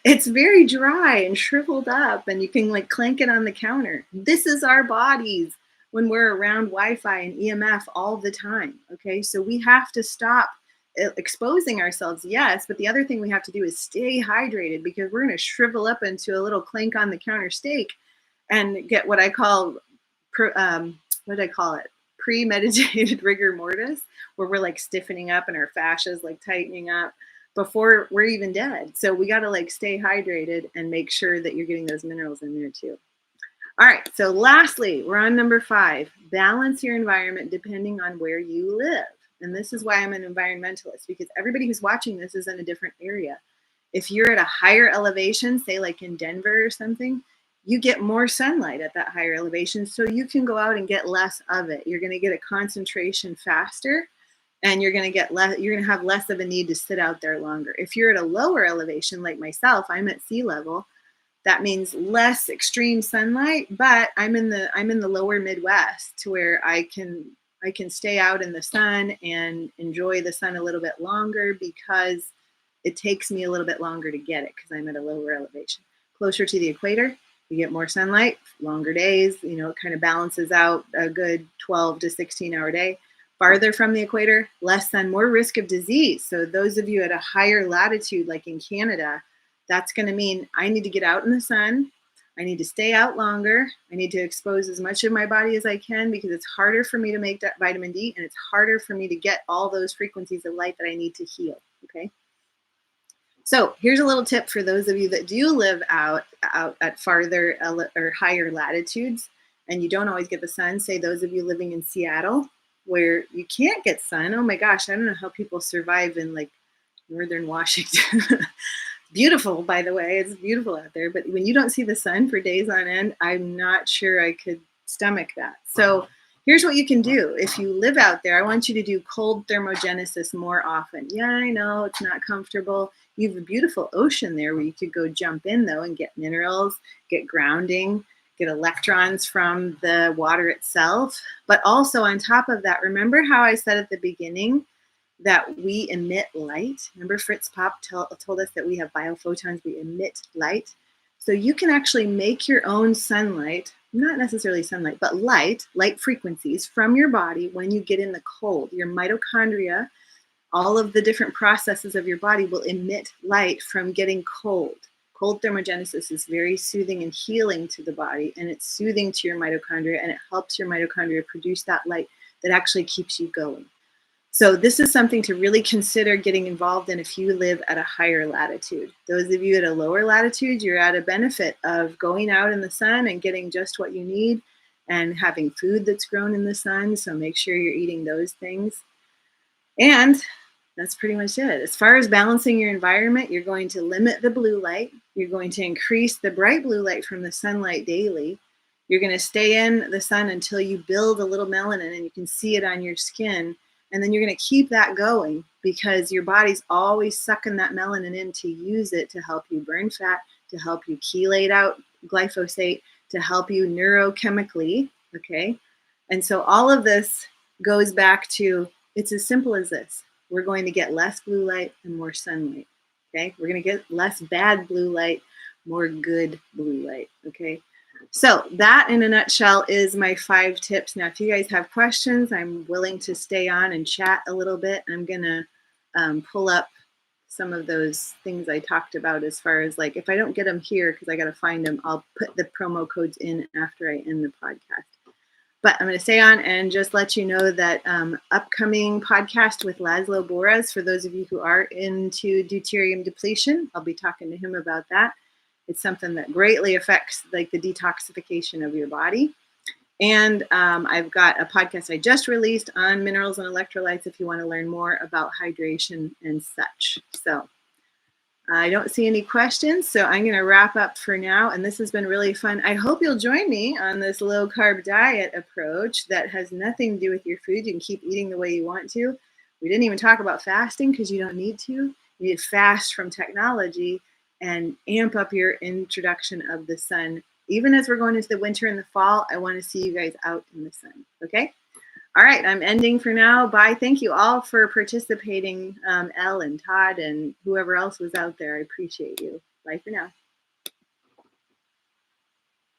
It's very dry and shriveled up, and you can like clank it on the counter. This is our bodies when we're around Wi-Fi and EMF all the time. Okay, so we have to stop exposing ourselves, yes, but the other thing we have to do is stay hydrated, because we're going to shrivel up into a little clank on the counter steak and get what I call premeditated rigor mortis, where we're like stiffening up and our fascia's like tightening up before we're even dead. So we got to like stay hydrated and make sure that you're getting those minerals in there too. All right, so lastly, we're on number 5. Balance your environment depending on where you live. And this is why I'm an environmentalist, because everybody who's watching this is in a different area. If you're at a higher elevation, say like in Denver or something, you get more sunlight at that higher elevation, so you can go out and get less of it. You're going to get a concentration faster, and you're going to get less. You're going to have less of a need to sit out there longer. If you're at a lower elevation, like myself, I'm at sea level. That means less extreme sunlight, but I'm in the lower Midwest, to where I can stay out in the sun and enjoy the sun a little bit longer, because it takes me a little bit longer to get it because I'm at a lower elevation. Closer to the equator, you get more sunlight, longer days, it kind of balances out a good 12 to 16 hour day. Farther from the equator, less sun, more risk of disease. So those of you at a higher latitude, like in Canada, that's going to mean I need to get out in the sun. I need to stay out longer. I need to expose as much of my body as I can, because it's harder for me to make that vitamin D, and it's harder for me to get all those frequencies of light that I need to heal. Okay. So here's a little tip for those of you that do live out at farther or higher latitudes, and you don't always get the sun. Say those of you living in Seattle, where you can't get sun. Oh my gosh, I don't know how people survive in like northern Washington. Beautiful, by the way, it's beautiful out there. But when you don't see the sun for days on end, I'm not sure I could stomach that. So here's what you can do. If you live out there, I want you to do cold thermogenesis more often. Yeah, I know it's not comfortable. You have a beautiful ocean there where you could go jump in, though, and get minerals, get grounding, get electrons from the water itself. But also on top of that, remember how I said at the beginning that we emit light? Remember Fritz Popp told us that we have biophotons, we emit light. So you can actually make your own sunlight, not necessarily sunlight, but light frequencies from your body when you get in the cold. Your mitochondria, all of the different processes of your body will emit light from getting cold. Cold thermogenesis is very soothing and healing to the body, and it's soothing to your mitochondria, and it helps your mitochondria produce that light that actually keeps you going. So this is something to really consider getting involved in if you live at a higher latitude. Those of you at a lower latitude, you're at a benefit of going out in the sun and getting just what you need and having food that's grown in the sun. So make sure you're eating those things. And that's pretty much it. As far as balancing your environment, you're going to limit the blue light. You're going to increase the bright blue light from the sunlight daily. You're going to stay in the sun until you build a little melanin and you can see it on your skin. And then you're going to keep that going, because your body's always sucking that melanin in to use it to help you burn fat, to help you chelate out glyphosate, to help you neurochemically. Okay. And so all of this goes back to, it's as simple as this. We're going to get less blue light and more sunlight. Okay. We're going to get less bad blue light, more good blue light. Okay. So that in a nutshell is my 5 tips. Now, if you guys have questions, I'm willing to stay on and chat a little bit. I'm going to pull up some of those things I talked about, as far as like, if I don't get them here, because I got to find them, I'll put the promo codes in after I end the podcast. But I'm going to stay on and just let you know that upcoming podcast with Laszlo Boras, for those of you who are into deuterium depletion, I'll be talking to him about that. It's something that greatly affects like the detoxification of your body. And I've got a podcast I just released on minerals and electrolytes if you want to learn more about hydration and such. So I don't see any questions, so I'm going to wrap up for now. And this has been really fun. I hope you'll join me on this low carb diet approach that has nothing to do with your food. You can keep eating the way you want to. We didn't even talk about fasting because you don't need to. You need to fast from technology and amp up your introduction of the sun. Even as we're going into the winter and the fall, I want to see you guys out in the sun. Okay? All right, I'm ending for now. Bye. Thank you all for participating, Elle and Todd and whoever else was out there. I appreciate you. Bye for now.